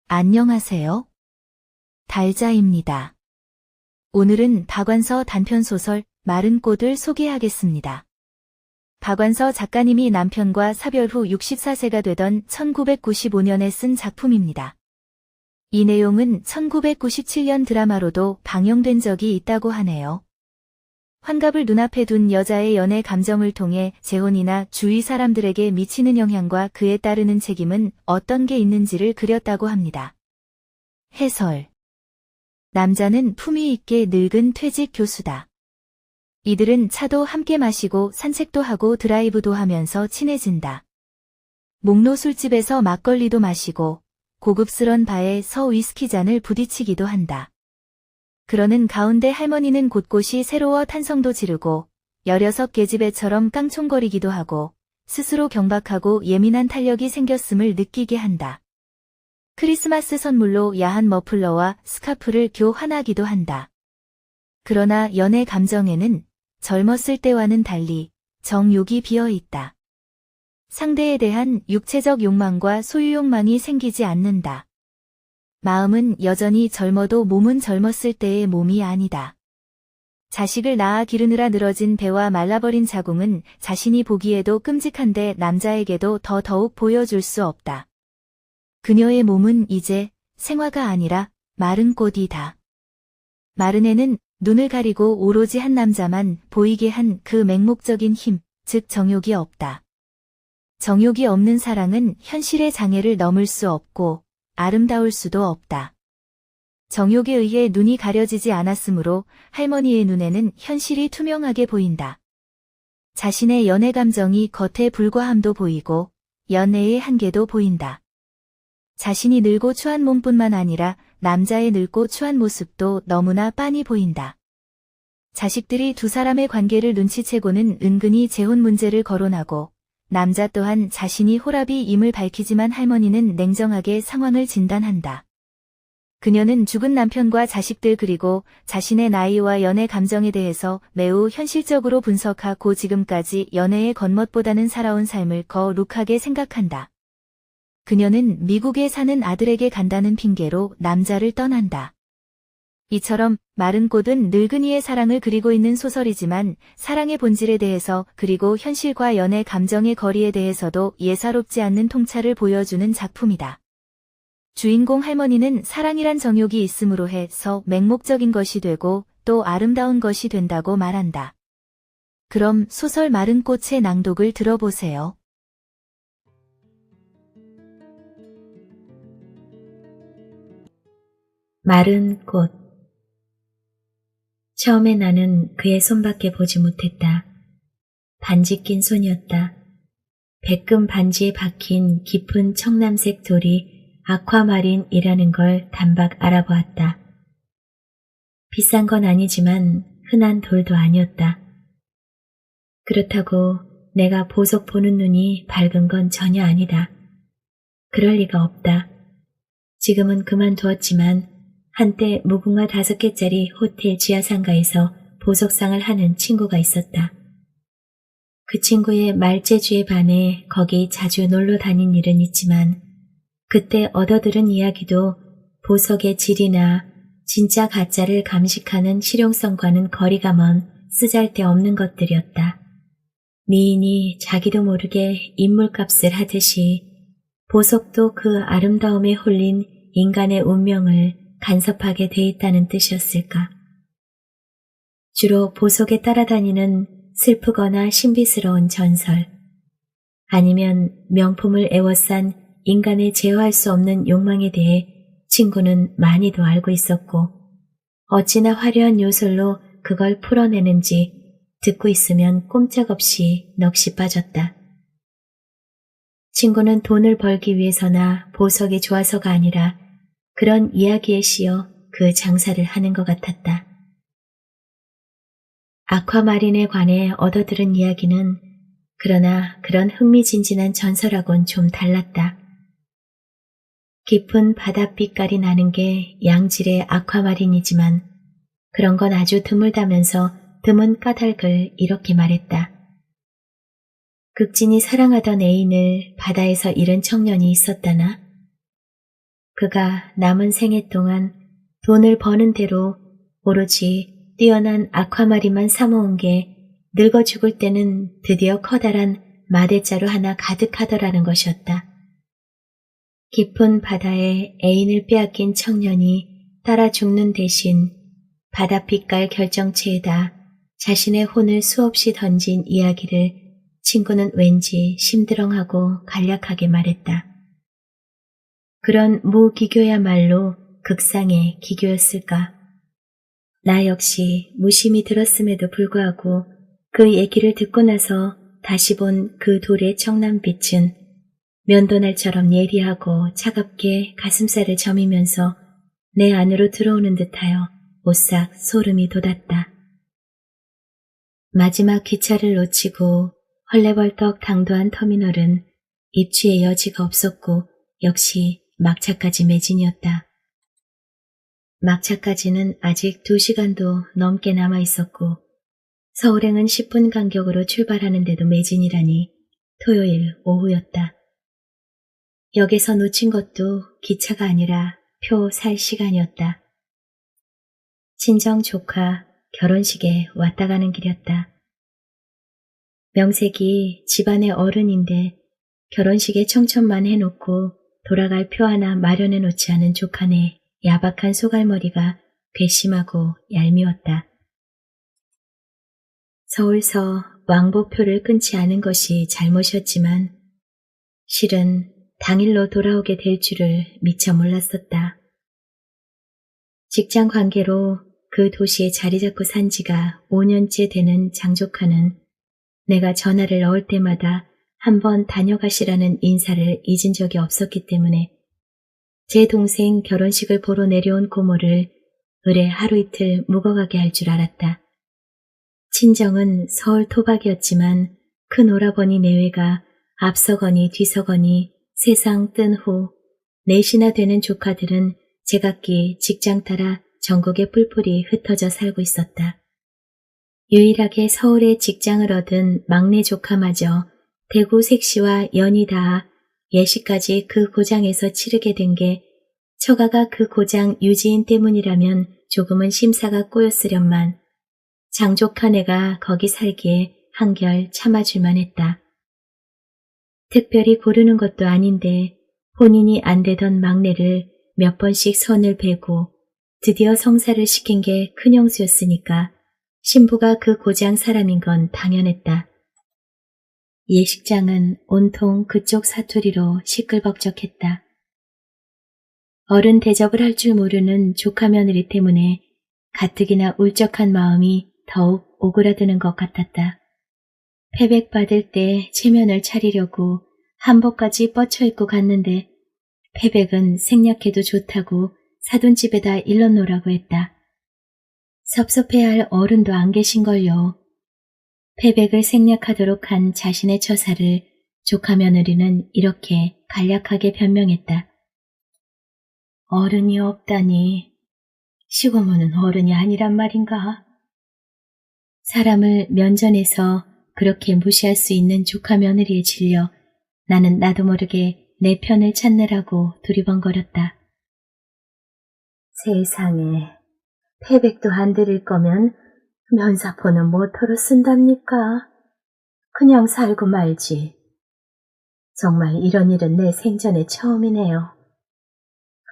안녕하세요. 달자입니다. 오늘은 박완서 단편소설 마른 꽃을 소개하겠습니다. 박완서 작가님이 남편과 사별 후 64세가 되던 1995년에 쓴 작품입니다. 이 내용은 1997년 드라마로도 방영된 적이 있다고 하네요. 환갑을 눈앞에 둔 여자의 연애 감정을 통해 재혼이나 주위 사람들에게 미치는 영향과 그에 따르는 책임은 어떤 게 있는지를 그렸다고 합니다. 해설. 남자는 품위 있게 늙은 퇴직 교수다. 이들은 차도 함께 마시고 산책도 하고 드라이브도 하면서 친해진다. 목로 술집에서 막걸리도 마시고 고급스런 바에서 위스키 잔을 부딪히기도 한다. 그러는 가운데 할머니는 곳곳이 새로워 탄성도 지르고 16계집애처럼 깡총거리기도 하고 스스로 경박하고 예민한 탄력이 생겼음을 느끼게 한다. 크리스마스 선물로 야한 머플러와 스카프를 교환하기도 한다. 그러나 연애 감정에는 젊었을 때와는 달리 정욕이 비어있다. 상대에 대한 육체적 욕망과 소유욕망이 생기지 않는다. 마음은 여전히 젊어도 몸은 젊었을 때의 몸이 아니다. 자식을 낳아 기르느라 늘어진 배와 말라버린 자궁은 자신이 보기에도 끔찍한데 남자에게도 더욱 보여줄 수 없다. 그녀의 몸은 이제 생화가 아니라 마른 꽃이다. 마른 애는 눈을 가리고 오로지 한 남자만 보이게 한 그 맹목적인 힘, 즉 정욕이 없다. 정욕이 없는 사랑은 현실의 장애를 넘을 수 없고 아름다울 수도 없다. 정욕에 의해 눈이 가려지지 않았으므로 할머니의 눈에는 현실이 투명하게 보인다. 자신의 연애 감정이 겉에 불과함도 보이고 연애의 한계도 보인다. 자신이 늙고 추한 몸뿐만 아니라 남자의 늙고 추한 모습도 너무나 빤히 보인다. 자식들이 두 사람의 관계를 눈치채고는 은근히 재혼 문제를 거론하고 남자 또한 자신이 호랍이임을 밝히지만 할머니는 냉정하게 상황을 진단한다. 그녀는 죽은 남편과 자식들 그리고 자신의 나이와 연애 감정에 대해서 매우 현실적으로 분석하고 지금까지 연애의 겉멋보다는 살아온 삶을 거룩하게 생각한다. 그녀는 미국에 사는 아들에게 간다는 핑계로 남자를 떠난다. 이처럼 마른 꽃은 늙은이의 사랑을 그리고 있는 소설이지만 사랑의 본질에 대해서 그리고 현실과 연애 감정의 거리에 대해서도 예사롭지 않는 통찰을 보여주는 작품이다. 주인공 할머니는 사랑이란 정욕이 있음으로 해서 맹목적인 것이 되고 또 아름다운 것이 된다고 말한다. 그럼 소설 마른 꽃의 낭독을 들어보세요. 마른 꽃. 처음에 나는 그의 손밖에 보지 못했다. 반지 낀 손이었다. 백금 반지에 박힌 깊은 청남색 돌이 아쿠아마린이라는 걸 단박 알아보았다. 비싼 건 아니지만 흔한 돌도 아니었다. 그렇다고 내가 보석 보는 눈이 밝은 건 전혀 아니다. 그럴 리가 없다. 지금은 그만두었지만 한때 무궁화 5개짜리 호텔 지하상가에서 보석상을 하는 친구가 있었다. 그 친구의 말재주에 반해 거기 자주 놀러 다닌 일은 있지만 그때 얻어들은 이야기도 보석의 질이나 진짜 가짜를 감식하는 실용성과는 거리가 먼 쓰잘데없는 것들이었다. 미인이 자기도 모르게 인물값을 하듯이 보석도 그 아름다움에 홀린 인간의 운명을 간섭하게 돼 있다는 뜻이었을까. 주로 보석에 따라다니는 슬프거나 신비스러운 전설, 아니면 명품을 애워싼 인간의 제어할 수 없는 욕망에 대해 친구는 많이도 알고 있었고 어찌나 화려한 요술로 그걸 풀어내는지 듣고 있으면 꼼짝없이 넋이 빠졌다. 친구는 돈을 벌기 위해서나 보석이 좋아서가 아니라 그런 이야기에 씌여 그 장사를 하는 것 같았다. 아쿠아마린에 관해 얻어들은 이야기는 그러나 그런 흥미진진한 전설하고는 좀 달랐다. 깊은 바닷빛깔이 나는 게 양질의 아쿠아마린이지만 그런 건 아주 드물다면서 드문 까닭을 이렇게 말했다. 극진히 사랑하던 애인을 바다에서 잃은 청년이 있었다나 그가 남은 생애 동안 돈을 버는 대로 오로지 뛰어난 아쿠아마린만 사모은 게 늙어 죽을 때는 드디어 커다란 마대자루 하나 가득하더라는 것이었다. 깊은 바다에 애인을 빼앗긴 청년이 따라 죽는 대신 바다빛깔 결정체에다 자신의 혼을 수없이 던진 이야기를 친구는 왠지 심드렁하고 간략하게 말했다. 그런 무기교야말로 극상의 기교였을까. 나 역시 무심히 들었음에도 불구하고 그 얘기를 듣고 나서 다시 본 그 돌의 청남빛은 면도날처럼 예리하고 차갑게 가슴살을 저미면서 내 안으로 들어오는 듯하여 오싹 소름이 돋았다. 마지막 기차를 놓치고 헐레벌떡 당도한 터미널은 입추의 여지가 없었고 역시 막차까지 매진이었다. 막차까지는 아직 2시간도 넘게 남아 있었고 서울행은 10분 간격으로 출발하는데도 매진이라니 토요일 오후였다. 역에서 놓친 것도 기차가 아니라 표 살 시간이었다. 친정 조카 결혼식에 왔다 가는 길이었다. 명색이 집안의 어른인데 결혼식에 청천만 해놓고 돌아갈 표 하나 마련해 놓지 않은 조카네 야박한 소갈머리가 괘씸하고 얄미웠다. 서울서 왕복표를 끊지 않은 것이 잘못이었지만 실은 당일로 돌아오게 될 줄을 미처 몰랐었다. 직장 관계로 그 도시에 자리 잡고 산 지가 5년째 되는 장조카는 내가 전화를 넣을 때마다 한번 다녀가시라는 인사를 잊은 적이 없었기 때문에 제 동생 결혼식을 보러 내려온 고모를 의뢰 하루 이틀 묵어가게 할 줄 알았다. 친정은 서울 토박이었지만 큰 오라버니 내외가 앞서거니 뒤서거니 세상 뜬 후 넷이나 되는 조카들은 제각기 직장 따라 전국에 뿔뿔이 흩어져 살고 있었다. 유일하게 서울에 직장을 얻은 막내 조카마저 대구 색시와 연이 닿아 예시까지 그 고장에서 치르게 된 게 처가가 그 고장 유지인 때문이라면 조금은 심사가 꼬였으련만 장조카네가 거기 살기에 한결 참아줄만 했다. 특별히 고르는 것도 아닌데 본인이 안 되던 막내를 몇 번씩 선을 베고 드디어 성사를 시킨 게 큰형수였으니까 신부가 그 고장 사람인 건 당연했다. 예식장은 온통 그쪽 사투리로 시끌벅적했다. 어른 대접을 할 줄 모르는 조카 며느리 때문에 가뜩이나 울적한 마음이 더욱 오그라드는 것 같았다. 패백 받을 때 체면을 차리려고 한복까지 뻗쳐 입고 갔는데 패백은 생략해도 좋다고 사돈집에다 일러놓으라고 했다. 섭섭해할 어른도 안 계신걸요. 패백을 생략하도록 한 자신의 처사를 조카 며느리는 이렇게 간략하게 변명했다. 어른이 없다니. 시고모는 어른이 아니란 말인가? 사람을 면전에서 그렇게 무시할 수 있는 조카 며느리에 질려 나는 나도 모르게 내 편을 찾느라고 두리번거렸다. 세상에, 패백도 안 드릴 거면 면사포는 뭐터로 쓴답니까? 그냥 살고 말지. 정말 이런 일은 내 생전에 처음이네요.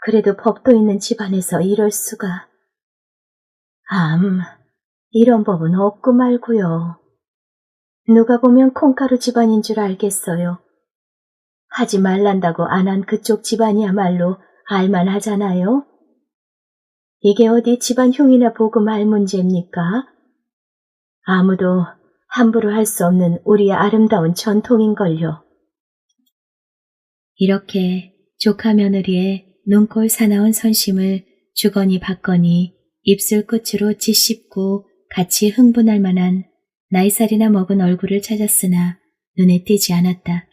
그래도 법도 있는 집안에서 이럴 수가. 이런 법은 없고 말고요. 누가 보면 콩가루 집안인 줄 알겠어요. 하지 말란다고 안 한 그쪽 집안이야말로 알만하잖아요. 이게 어디 집안 흉이나 보고 말 문제입니까? 아무도 함부로 할 수 없는 우리의 아름다운 전통인걸요. 이렇게 조카 며느리의 눈꼴 사나운 선심을 주거니 받거니 입술 끝으로 짓씹고 같이 흥분할 만한 나이살이나 먹은 얼굴을 찾았으나 눈에 띄지 않았다.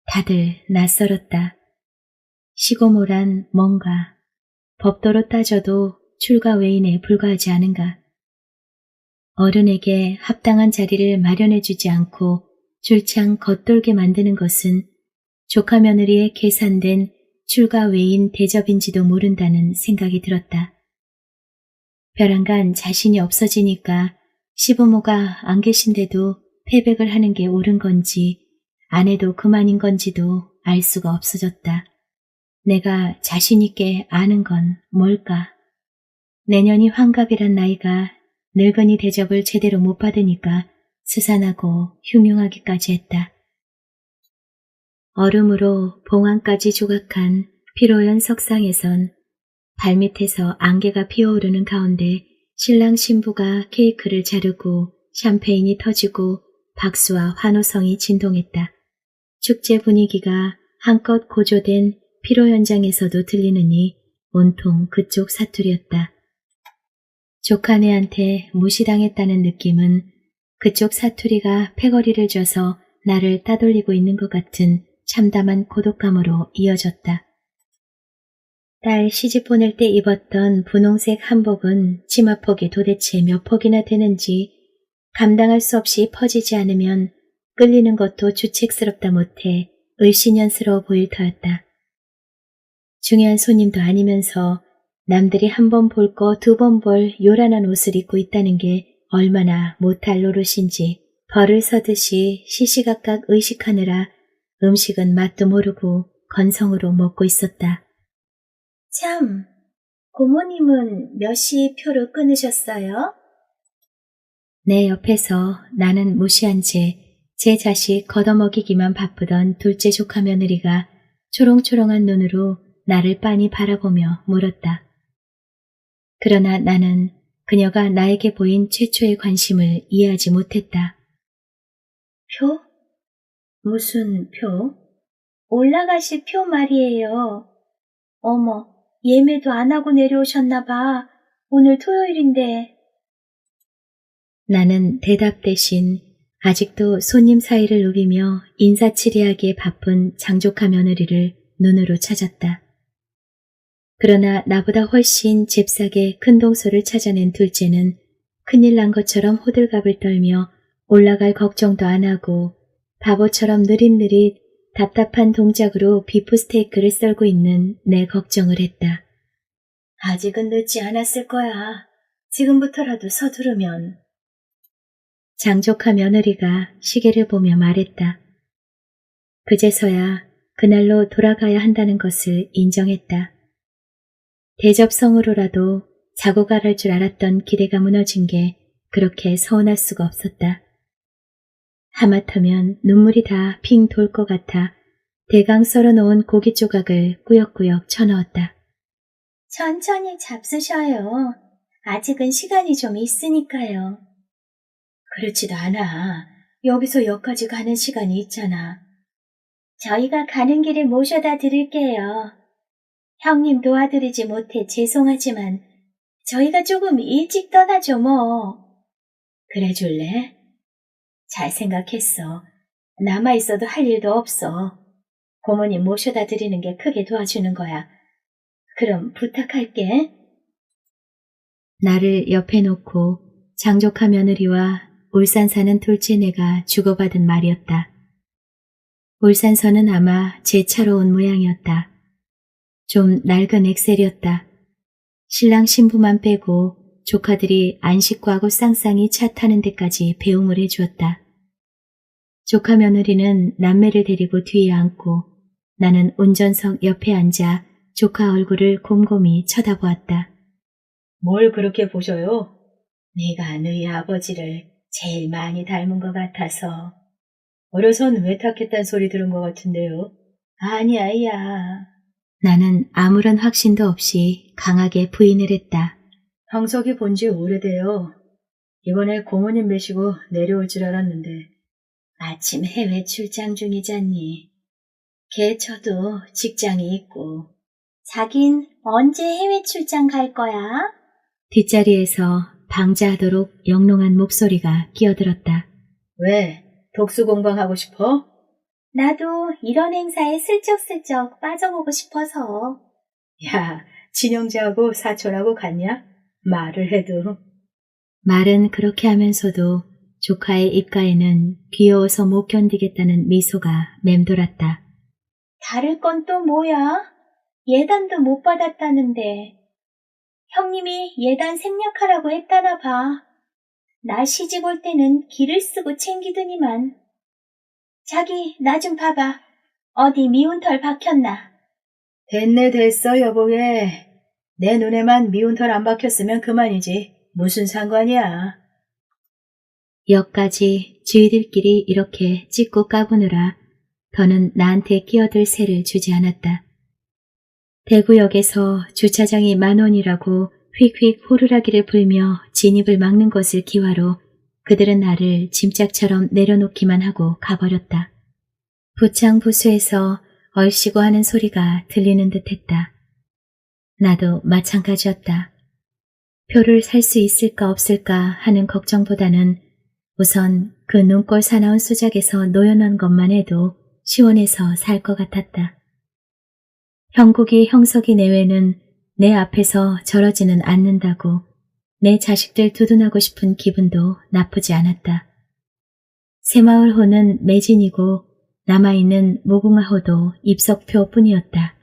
다들 낯설었다. 시고모란 뭔가 법도로 따져도 출가 외인에 불과하지 않은가. 어른에게 합당한 자리를 마련해주지 않고 줄창 겉돌게 만드는 것은 조카 며느리의 계산된 출가 외인 대접인지도 모른다는 생각이 들었다. 벼랑간 자신이 없어지니까 시부모가 안 계신데도 패백을 하는 게 옳은 건지 안 해도 그만인 건지도 알 수가 없어졌다. 내가 자신 있게 아는 건 뭘까? 내년이 환갑이란 나이가 늙은이 대접을 제대로 못 받으니까 스산하고 흉흉하기까지 했다. 얼음으로 봉황까지 조각한 피로연 석상에선 발밑에서 안개가 피어오르는 가운데 신랑 신부가 케이크를 자르고 샴페인이 터지고 박수와 환호성이 진동했다. 축제 분위기가 한껏 고조된 피로 현장에서도 들리느니 온통 그쪽 사투리였다. 조카네한테 무시당했다는 느낌은 그쪽 사투리가 패거리를 져서 나를 따돌리고 있는 것 같은 참담한 고독감으로 이어졌다. 딸 시집 보낼 때 입었던 분홍색 한복은 치마폭이 도대체 몇 폭이나 되는지 감당할 수 없이 퍼지지 않으면 끌리는 것도 주책스럽다 못해 을씨년스러워 보일 터였다. 중요한 손님도 아니면서 남들이 한 번 볼 거 두 번 볼 요란한 옷을 입고 있다는 게 얼마나 못할 노릇인지 벌을 서듯이 시시각각 의식하느라 음식은 맛도 모르고 건성으로 먹고 있었다. 참, 고모님은 몇 시 표를 끊으셨어요? 내 옆에서 나는 무시한 채 제 자식 걷어먹이기만 바쁘던 둘째 조카 며느리가 초롱초롱한 눈으로 나를 빤히 바라보며 물었다. 그러나 나는 그녀가 나에게 보인 최초의 관심을 이해하지 못했다. 표? 무슨 표? 올라가실 표 말이에요. 어머, 예매도 안 하고 내려오셨나 봐. 오늘 토요일인데. 나는 대답 대신 아직도 손님 사이를 누비며 인사치레하기에 바쁜 장조카 며느리를 눈으로 찾았다. 그러나 나보다 훨씬 잽싸게 큰 동서를 찾아낸 둘째는 큰일 난 것처럼 호들갑을 떨며 올라갈 걱정도 안 하고 바보처럼 느릿느릿 답답한 동작으로 비프 스테이크를 썰고 있는 내 걱정을 했다. 아직은 늦지 않았을 거야. 지금부터라도 서두르면. 장조카 며느리가 시계를 보며 말했다. 그제서야 그날로 돌아가야 한다는 것을 인정했다. 대접성으로라도 자고 가랄 줄 알았던 기대가 무너진 게 그렇게 서운할 수가 없었다. 하마터면 눈물이 다 핑 돌 것 같아 대강 썰어놓은 고기 조각을 꾸역꾸역 쳐넣었다. 천천히 잡수셔요. 아직은 시간이 좀 있으니까요. 그렇지도 않아. 여기서 역까지 가는 시간이 있잖아. 저희가 가는 길에 모셔다 드릴게요. 형님 도와드리지 못해 죄송하지만 저희가 조금 일찍 떠나죠 뭐. 그래 줄래? 잘 생각했어. 남아있어도 할 일도 없어. 고모님 모셔다 드리는 게 크게 도와주는 거야. 그럼 부탁할게. 나를 옆에 놓고 장조카 며느리와 울산 사는 둘째네가 주고받은 말이었다. 울산서는 아마 제 차로 온 모양이었다. 좀 낡은 엑셀이었다. 신랑 신부만 빼고 조카들이 안식구하고 쌍쌍이 차 타는 데까지 배웅을 해주었다. 조카 며느리는 남매를 데리고 뒤에 앉고 나는 운전석 옆에 앉아 조카 얼굴을 곰곰이 쳐다보았다. 뭘 그렇게 보셔요? 네가 너희 아버지를 제일 많이 닮은 것 같아서. 어려선 외탁했단 소리 들은 것 같은데요. 아니야. 나는 아무런 확신도 없이 강하게 부인을 했다. 형석이 본 지 오래돼요. 이번에 고모님 모시고 내려올 줄 알았는데. 마침 해외 출장 중이잖니. 걔 저도 직장이 있고. 자긴 언제 해외 출장 갈 거야? 뒷자리에서 방자하도록 영롱한 목소리가 끼어들었다. 왜? 독수 공방하고 싶어? 나도 이런 행사에 슬쩍슬쩍 빠져보고 싶어서. 야, 친형제하고 사촌하고 같냐? 말을 해도. 말은 그렇게 하면서도 조카의 입가에는 귀여워서 못 견디겠다는 미소가 맴돌았다. 다를 건 또 뭐야? 예단도 못 받았다는데 형님이 예단 생략하라고 했다나 봐. 나 시집 올 때는 길을 쓰고 챙기더니만. 자기 나 좀 봐봐. 어디 미운 털 박혔나? 됐네 됐어 여보게. 내 눈에만 미운 털 안 박혔으면 그만이지. 무슨 상관이야. 역까지 주위들끼리 이렇게 찍고 까부느라 더는 나한테 끼어들 새를 주지 않았다. 대구역에서 주차장이 10,000원이라고 휙휙 호루라기를 불며 진입을 막는 것을 기화로 그들은 나를 짐짝처럼 내려놓기만 하고 가버렸다. 부창부수에서 얼씨구 하는 소리가 들리는 듯했다. 나도 마찬가지였다. 표를 살 수 있을까 없을까 하는 걱정보다는 우선 그 눈꼴 사나운 수작에서 놓여놓은 것만 해도 시원해서 살 것 같았다. 형국이 형석이 내외는 내 앞에서 저러지는 않는다고 내 자식들 두둔하고 싶은 기분도 나쁘지 않았다. 새마을호는 매진이고 남아있는 무궁화호도 입석표뿐이었다.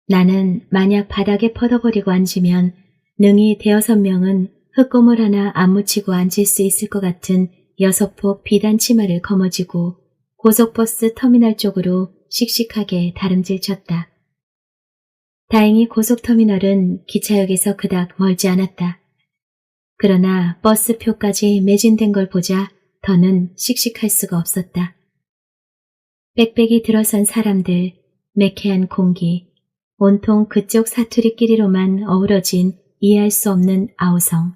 나는 만약 바닥에 퍼져버리고 앉으면 능히 5-6명은 흙고물 하나 안 묻히고 앉을 수 있을 것 같은 6폭 비단 치마를 거머쥐고 고속버스 터미널 쪽으로 씩씩하게 다름질 쳤다. 다행히 고속터미널은 기차역에서 그닥 멀지 않았다. 그러나 버스표까지 매진된 걸 보자 더는 씩씩할 수가 없었다. 빽빽이 들어선 사람들, 매캐한 공기, 온통 그쪽 사투리끼리로만 어우러진 이해할 수 없는 아우성.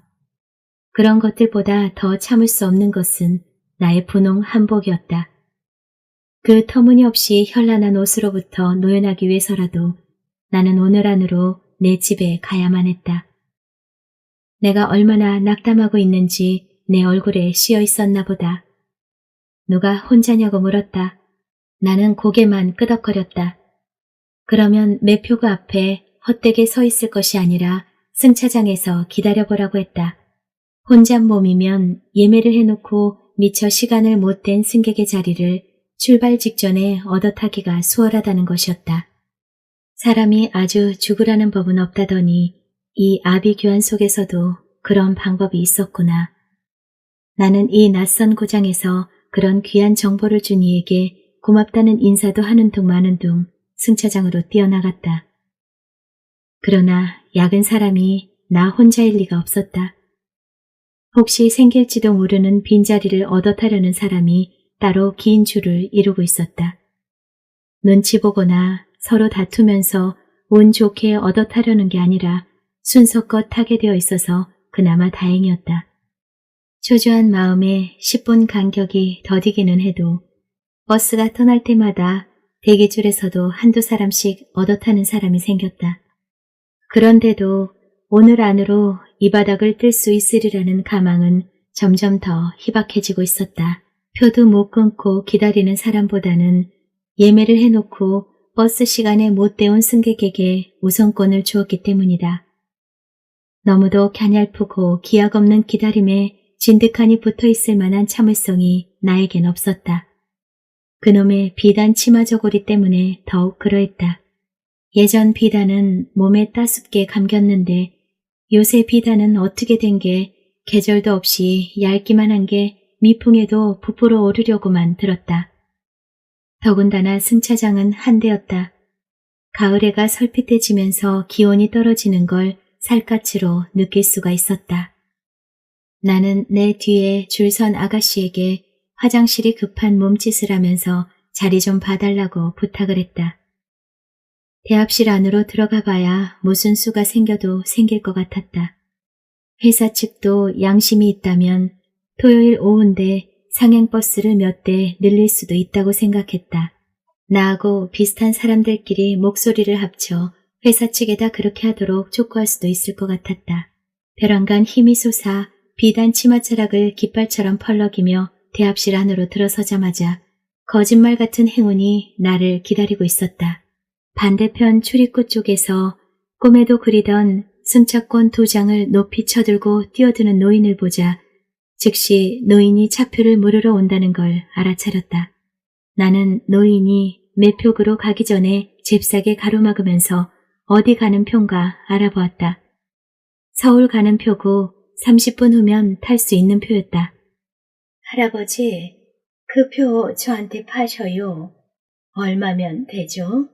그런 것들보다 더 참을 수 없는 것은 나의 분홍 한복이었다. 그 터무니없이 현란한 옷으로부터 노연하기 위해서라도 나는 오늘 안으로 내 집에 가야만 했다. 내가 얼마나 낙담하고 있는지 내 얼굴에 씌어 있었나 보다. 누가 혼자냐고 물었다. 나는 고개만 끄덕거렸다. 그러면 매표구 앞에 헛되게 서 있을 것이 아니라 승차장에서 기다려보라고 했다. 혼잣 몸이면 예매를 해놓고 미처 시간을 못 댄 승객의 자리를 출발 직전에 얻어타기가 수월하다는 것이었다. 사람이 아주 죽으라는 법은 없다더니 이 아비규환 속에서도 그런 방법이 있었구나. 나는 이 낯선 고장에서 그런 귀한 정보를 준 이에게 고맙다는 인사도 하는 둥 마는 둥 승차장으로 뛰어나갔다. 그러나 약은 사람이 나 혼자일 리가 없었다. 혹시 생길지도 모르는 빈자리를 얻어타려는 사람이 따로 긴 줄을 이루고 있었다. 눈치 보거나 서로 다투면서 운 좋게 얻어타려는 게 아니라 순서껏 타게 되어 있어서 그나마 다행이었다. 초조한 마음에 10분 간격이 더디기는 해도 버스가 떠날 때마다 대기줄에서도 한두 사람씩 얻어타는 사람이 생겼다. 그런데도 오늘 안으로 이 바닥을 뜰 수 있으리라는 가망은 점점 더 희박해지고 있었다. 표도 못 끊고 기다리는 사람보다는 예매를 해놓고 버스 시간에 못 때운 승객에게 우선권을 주었기 때문이다. 너무도 갸냘프고 기약 없는 기다림에 진득하니 붙어있을 만한 참을성이 나에겐 없었다. 그놈의 비단 치마 저고리 때문에 더욱 그러했다. 예전 비단은 몸에 따숩게 감겼는데 요새 비단은 어떻게 된 게 계절도 없이 얇기만 한 게 미풍에도 부풀어 오르려고만 들었다. 더군다나 승차장은 한 대였다. 가을해가 설핏해지면서 기온이 떨어지는 걸 살갗으로 느낄 수가 있었다. 나는 내 뒤에 줄 선 아가씨에게 화장실이 급한 몸짓을 하면서 자리 좀 봐달라고 부탁을 했다. 대합실 안으로 들어가 봐야 무슨 수가 생겨도 생길 것 같았다. 회사 측도 양심이 있다면 토요일 오후인데 상행버스를 몇 대 늘릴 수도 있다고 생각했다. 나하고 비슷한 사람들끼리 목소리를 합쳐 회사 측에다 그렇게 하도록 촉구할 수도 있을 것 같았다. 벼랑간 힘이 솟아 비단 치마자락을 깃발처럼 펄럭이며 대합실 안으로 들어서자마자 거짓말 같은 행운이 나를 기다리고 있었다. 반대편 출입구 쪽에서 꿈에도 그리던 승차권 2장을 높이 쳐들고 뛰어드는 노인을 보자 즉시 노인이 차표를 물으러 온다는 걸 알아차렸다. 나는 노인이 매표구로 가기 전에 잽싸게 가로막으면서 어디 가는 표인가 알아보았다. 서울 가는 표고 30분 후면 탈 수 있는 표였다. 할아버지, 그 표 저한테 파셔요. 얼마면 되죠?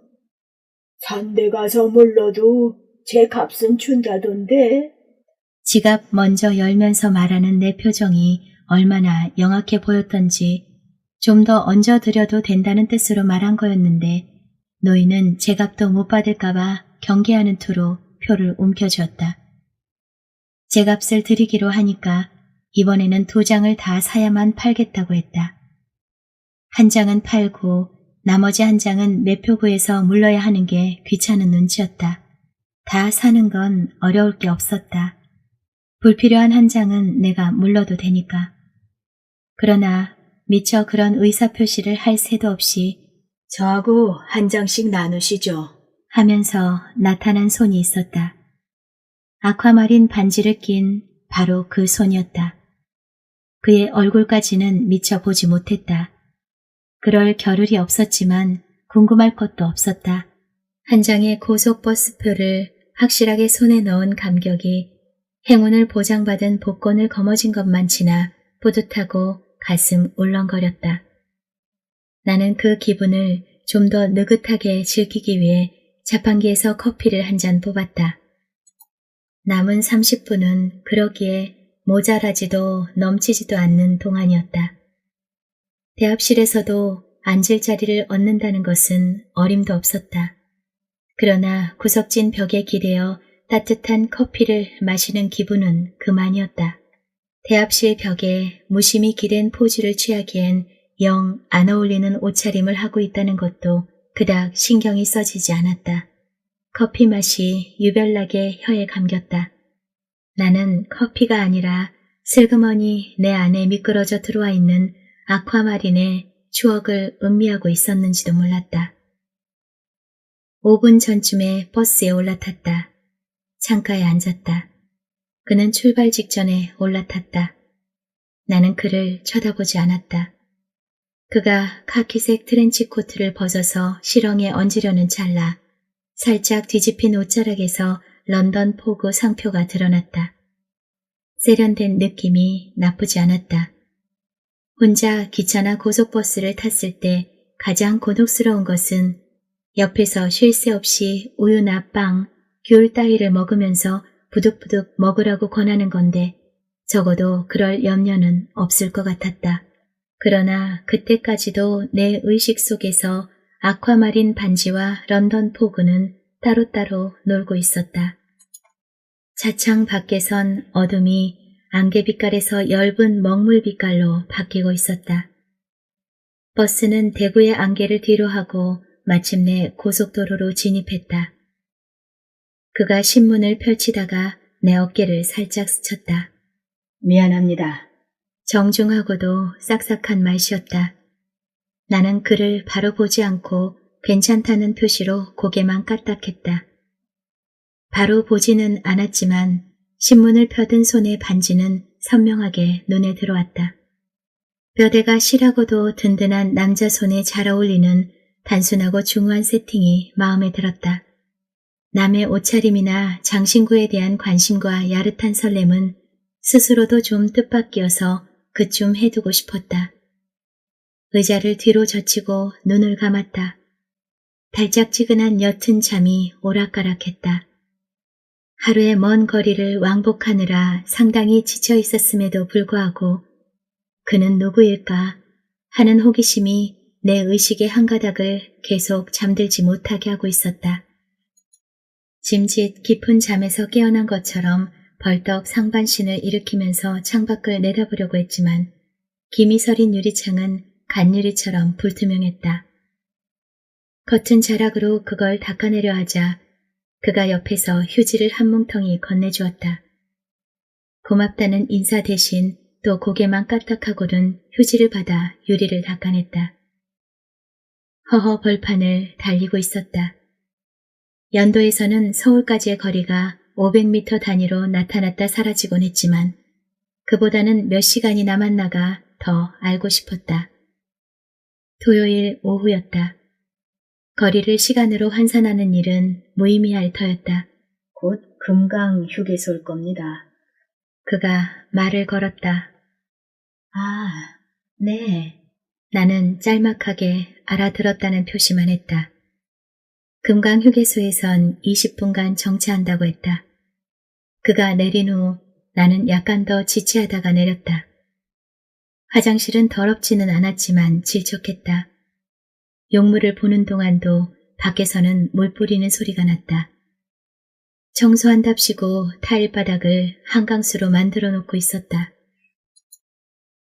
산대 가서 물러도 제 값은 준다던데. 지갑 먼저 열면서 말하는 내 표정이 얼마나 영악해 보였던지 좀 더 얹어드려도 된다는 뜻으로 말한 거였는데 노인은 제 값도 못 받을까봐 경계하는 투로 표를 움켜쥐었다. 제 값을 드리기로 하니까 이번에는 2장을 다 사야만 팔겠다고 했다. 한 장은 팔고 나머지 한 장은 매표구에서 물러야 하는 게 귀찮은 눈치였다. 다 사는 건 어려울 게 없었다. 불필요한 한 장은 내가 물러도 되니까. 그러나 미처 그런 의사표시를 할 새도 없이 저하고 한 장씩 나누시죠. 하면서 나타난 손이 있었다. 아쿠아마린 반지를 낀 바로 그 손이었다. 그의 얼굴까지는 미처 보지 못했다. 그럴 겨를이 없었지만 궁금할 것도 없었다. 한 장의 고속버스표를 확실하게 손에 넣은 감격이 행운을 보장받은 복권을 거머쥔 것만치나 뿌듯하고 가슴 울렁거렸다. 나는 그 기분을 좀 더 느긋하게 즐기기 위해 자판기에서 커피를 한 잔 뽑았다. 남은 30분은 그러기에 모자라지도 넘치지도 않는 동안이었다. 대합실에서도 앉을 자리를 얻는다는 것은 어림도 없었다. 그러나 구석진 벽에 기대어 따뜻한 커피를 마시는 기분은 그만이었다. 대합실 벽에 무심히 기댄 포즈를 취하기엔 영 안 어울리는 옷차림을 하고 있다는 것도 그닥 신경이 써지지 않았다. 커피 맛이 유별나게 혀에 감겼다. 나는 커피가 아니라 슬그머니 내 안에 미끄러져 들어와 있는 아쿠아마린의 추억을 음미하고 있었는지도 몰랐다. 5분 전쯤에 버스에 올라탔다. 창가에 앉았다. 그는 출발 직전에 올라탔다. 나는 그를 쳐다보지 않았다. 그가 카키색 트렌치 코트를 벗어서 실렁에 얹으려는 찰나 살짝 뒤집힌 옷자락에서 런던 포구 상표가 드러났다. 세련된 느낌이 나쁘지 않았다. 혼자 기차나 고속버스를 탔을 때 가장 곤혹스러운 것은 옆에서 쉴 새 없이 우유나 빵, 귤 따위를 먹으면서 부득부득 먹으라고 권하는 건데 적어도 그럴 염려는 없을 것 같았다. 그러나 그때까지도 내 의식 속에서 아쿠아마린 반지와 런던 포구는 따로따로 놀고 있었다. 차창 밖에선 어둠이 안개빛깔에서 엷은 먹물빛깔로 바뀌고 있었다. 버스는 대구의 안개를 뒤로하고 마침내 고속도로로 진입했다. 그가 신문을 펼치다가 내 어깨를 살짝 스쳤다. 미안합니다. 정중하고도 싹싹한 말씨였다. 나는 그를 바로 보지 않고 괜찮다는 표시로 고개만 까딱했다. 바로 보지는 않았지만 신문을 펴든 손의 반지는 선명하게 눈에 들어왔다. 뼈대가 실하고도 든든한 남자 손에 잘 어울리는 단순하고 중후한 세팅이 마음에 들었다. 남의 옷차림이나 장신구에 대한 관심과 야릇한 설렘은 스스로도 좀 뜻밖이어서 그쯤 해두고 싶었다. 의자를 뒤로 젖히고 눈을 감았다. 달짝지근한 옅은 잠이 오락가락했다. 하루의 먼 거리를 왕복하느라 상당히 지쳐 있었음에도 불구하고 그는 누구일까 하는 호기심이 내 의식의 한 가닥을 계속 잠들지 못하게 하고 있었다. 짐짓 깊은 잠에서 깨어난 것처럼 벌떡 상반신을 일으키면서 창밖을 내다보려고 했지만 김이 서린 유리창은 간유리처럼 불투명했다. 겉은 자락으로 그걸 닦아내려 하자 그가 옆에서 휴지를 한 뭉텅이 건네주었다. 고맙다는 인사 대신 또 고개만 까딱하고는 휴지를 받아 유리를 닦아냈다. 허허 벌판을 달리고 있었다. 연도에서는 서울까지의 거리가 500m 단위로 나타났다 사라지곤 했지만 그보다는 몇 시간이 남았나가 더 알고 싶었다. 토요일 오후였다. 거리를 시간으로 환산하는 일은 무의미할 터였다. 곧 금강 휴게소 올 겁니다. 그가 말을 걸었다. 아, 네. 나는 짤막하게 알아들었다는 표시만 했다. 금강 휴게소에선 20분간 정차한다고 했다. 그가 내린 후 나는 약간 더 지체하다가 내렸다. 화장실은 더럽지는 않았지만 질척했다. 용물을 보는 동안도 밖에서는 물 뿌리는 소리가 났다. 청소한답시고 타일 바닥을 한강수로 만들어 놓고 있었다.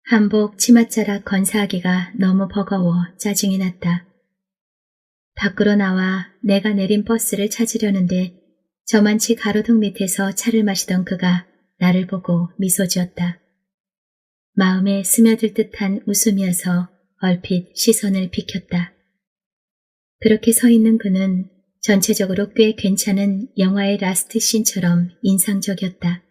한복 치맛자락 건사하기가 너무 버거워 짜증이 났다. 밖으로 나와 내가 내린 버스를 찾으려는데 저만치 가로등 밑에서 차를 마시던 그가 나를 보고 미소 지었다. 마음에 스며들 듯한 웃음이어서 얼핏 시선을 비켰다. 그렇게 서 있는 그는 전체적으로 꽤 괜찮은 영화의 라스트 씬처럼 인상적이었다.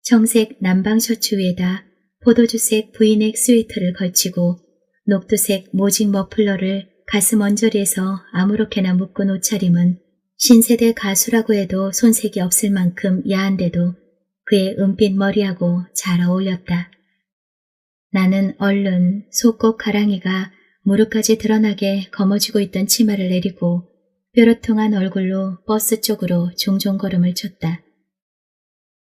청색 남방 셔츠 위에다 포도주색 브이넥 스웨터를 걸치고 녹두색 모직 머플러를 가슴 언저리에서 아무렇게나 묶은 옷차림은 신세대 가수라고 해도 손색이 없을 만큼 야한데도 그의 은빛 머리하고 잘 어울렸다. 나는 얼른 속옷 가랑이가 무릎까지 드러나게 거머쥐고 있던 치마를 내리고 뾰로통한 얼굴로 버스 쪽으로 종종 걸음을 쳤다.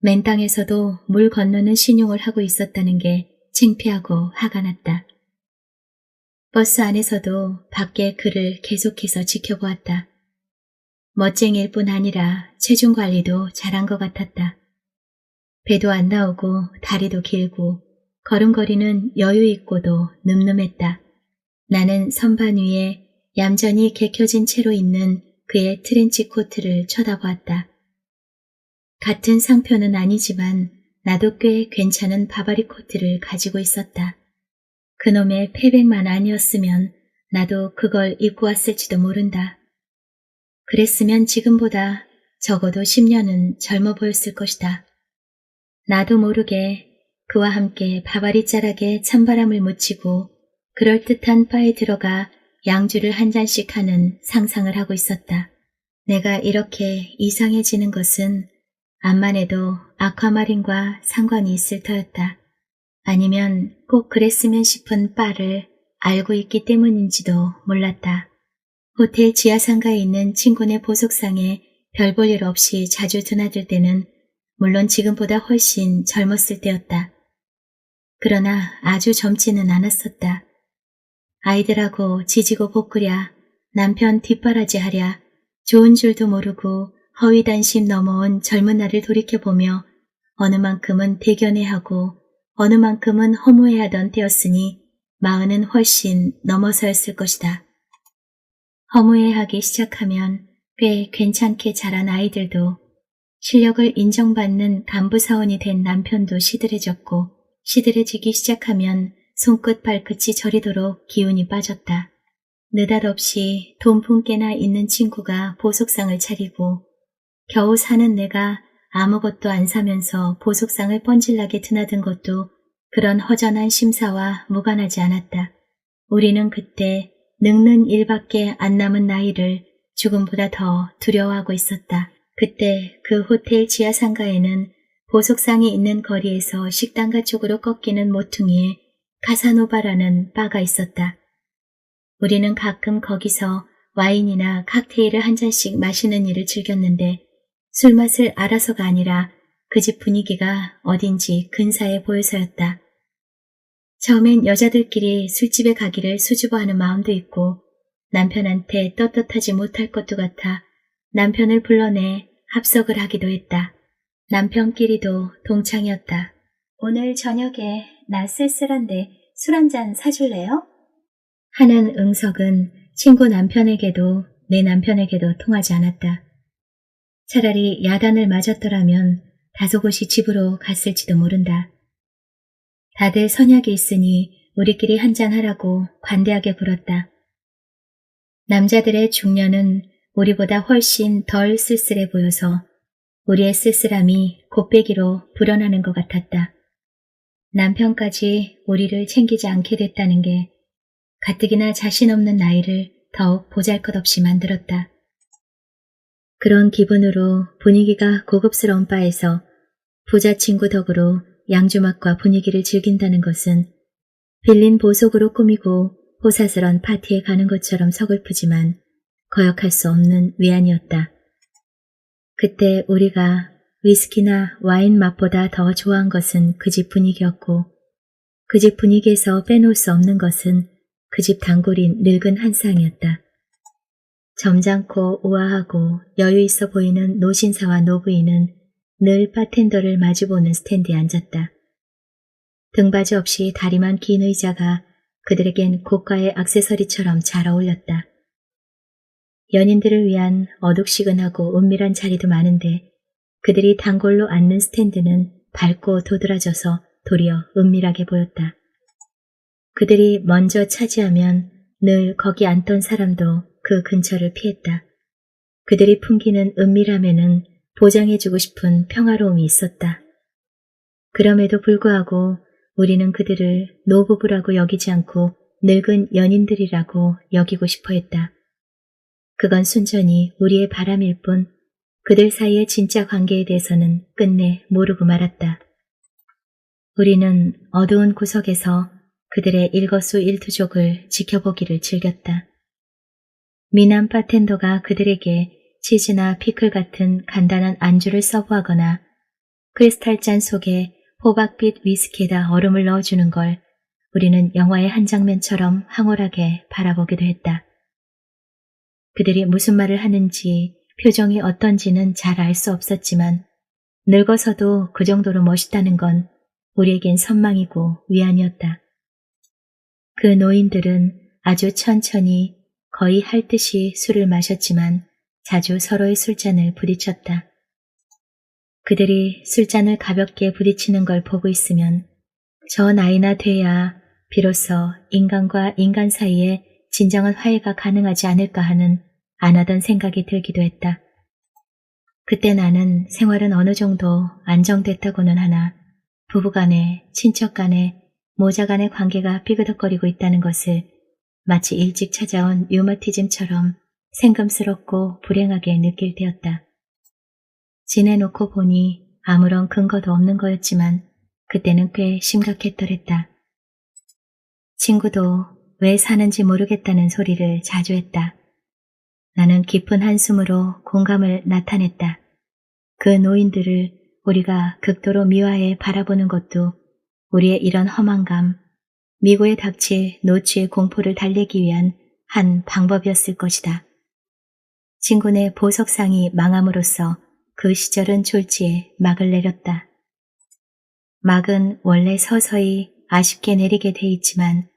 맨 땅에서도 물 건너는 신용을 하고 있었다는 게 창피하고 화가 났다. 버스 안에서도 밖에 그를 계속해서 지켜보았다. 멋쟁이일 뿐 아니라 체중 관리도 잘한 것 같았다. 배도 안 나오고 다리도 길고 걸음걸이는 여유 있고도 늠름했다. 나는 선반 위에 얌전히 개켜진 채로 있는 그의 트렌치 코트를 쳐다보았다. 같은 상표는 아니지만 나도 꽤 괜찮은 바바리 코트를 가지고 있었다. 그놈의 패백만 아니었으면 나도 그걸 입고 왔을지도 모른다. 그랬으면 지금보다 적어도 10년은 젊어 보였을 것이다. 나도 모르게 그와 함께 바바리 자락에 찬바람을 묻히고 그럴듯한 바에 들어가 양주를 한 잔씩 하는 상상을 하고 있었다. 내가 이렇게 이상해지는 것은 암만 해도 아쿠아마린과 상관이 있을 터였다. 아니면 꼭 그랬으면 싶은 바를 알고 있기 때문인지도 몰랐다. 호텔 지하상가에 있는 친구네 보석상에 별 볼 일 없이 자주 드나들 때는 물론 지금보다 훨씬 젊었을 때였다. 그러나 아주 젊지는 않았었다. 아이들하고 지지고 볶으랴, 남편 뒷바라지 하랴, 좋은 줄도 모르고 허위단심 넘어온 젊은 나를 돌이켜보며 어느 만큼은 대견해하고 어느 만큼은 허무해하던 때였으니 40은 훨씬 넘어서였을 것이다. 허무해하기 시작하면 꽤 괜찮게 자란 아이들도 실력을 인정받는 간부사원이 된 남편도 시들해졌고 시들해지기 시작하면 손끝 발끝이 저리도록 기운이 빠졌다. 느닷없이 돈푼깨나 있는 친구가 보석상을 차리고 겨우 사는 내가 아무것도 안 사면서 보석상을 뻔질나게 드나든 것도 그런 허전한 심사와 무관하지 않았다. 우리는 그때 늙는 일밖에 안 남은 나이를 죽음보다 더 두려워하고 있었다. 그때 그 호텔 지하상가에는 보석상이 있는 거리에서 식당가 쪽으로 꺾이는 모퉁이에 카사노바라는 바가 있었다. 우리는 가끔 거기서 와인이나 칵테일을 한 잔씩 마시는 일을 즐겼는데 술맛을 알아서가 아니라 그 집 분위기가 어딘지 근사해 보여서였다. 처음엔 여자들끼리 술집에 가기를 수줍어하는 마음도 있고 남편한테 떳떳하지 못할 것도 같아 남편을 불러내 합석을 하기도 했다. 남편끼리도 동창이었다. 오늘 저녁에 나 쓸쓸한데 술 한 잔 사줄래요? 하는 응석은 친구 남편에게도 내 남편에게도 통하지 않았다. 차라리 야단을 맞았더라면 다소곳이 집으로 갔을지도 모른다. 다들 선약이 있으니 우리끼리 한잔하라고 관대하게 굴었다. 남자들의 중년은 우리보다 훨씬 덜 쓸쓸해 보여서 우리의 쓸쓸함이 곱빼기로 불어나는 것 같았다. 남편까지 우리를 챙기지 않게 됐다는 게 가뜩이나 자신 없는 나이를 더욱 보잘것없이 만들었다. 그런 기분으로 분위기가 고급스러운 바에서 부자 친구 덕으로 양주맛과 분위기를 즐긴다는 것은 빌린 보석으로 꾸미고 호사스런 파티에 가는 것처럼 서글프지만 거역할 수 없는 위안이었다. 그때 우리가 위스키나 와인 맛보다 더 좋아한 것은 그 집 분위기였고 그 집 분위기에서 빼놓을 수 없는 것은 그 집 단골인 늙은 한쌍이었다. 점잖고 우아하고 여유 있어 보이는 노신사와 노부인은 늘 바텐더를 마주보는 스탠드에 앉았다. 등받이 없이 다리만 긴 의자가 그들에겐 고가의 액세서리처럼 잘 어울렸다. 연인들을 위한 어둑시근하고 은밀한 자리도 많은데 그들이 단골로 앉는 스탠드는 밝고 도드라져서 도리어 은밀하게 보였다. 그들이 먼저 차지하면 늘 거기 앉던 사람도 그 근처를 피했다. 그들이 풍기는 은밀함에는 보장해주고 싶은 평화로움이 있었다. 그럼에도 불구하고 우리는 그들을 노부부라고 여기지 않고 늙은 연인들이라고 여기고 싶어 했다. 그건 순전히 우리의 바람일 뿐 그들 사이의 진짜 관계에 대해서는 끝내 모르고 말았다. 우리는 어두운 구석에서 그들의 일거수일투족을 지켜보기를 즐겼다. 미남 바텐더가 그들에게 치즈나 피클 같은 간단한 안주를 서브하거나 크리스탈 잔 속에 호박빛 위스키에다 얼음을 넣어주는 걸 우리는 영화의 한 장면처럼 황홀하게 바라보기도 했다. 그들이 무슨 말을 하는지 표정이 어떤지는 잘 알 수 없었지만 늙어서도 그 정도로 멋있다는 건 우리에겐 선망이고 위안이었다. 그 노인들은 아주 천천히 거의 할 듯이 술을 마셨지만 자주 서로의 술잔을 부딪혔다. 그들이 술잔을 가볍게 부딪히는 걸 보고 있으면 저 나이나 돼야 비로소 인간과 인간 사이에 진정한 화해가 가능하지 않을까 하는 안 하던 생각이 들기도 했다. 그때 나는 생활은 어느 정도 안정됐다고는 하나 부부간에, 친척간에, 모자간의 관계가 삐그덕거리고 있다는 것을 마치 일찍 찾아온 류마티즘처럼 생금스럽고 불행하게 느낄 때였다. 지내놓고 보니 아무런 근거도 없는 거였지만 그때는 꽤 심각했더랬다. 친구도 왜 사는지 모르겠다는 소리를 자주 했다. 나는 깊은 한숨으로 공감을 나타냈다. 그 노인들을 우리가 극도로 미화해 바라보는 것도 우리의 이런 험한감, 미고에 닥칠 노취의 공포를 달래기 위한 한 방법이었을 것이다. 친구네 보석상이 망함으로써 그 시절은 졸지에 막을 내렸다. 막은 원래 서서히 아쉽게 내리게 돼 있지만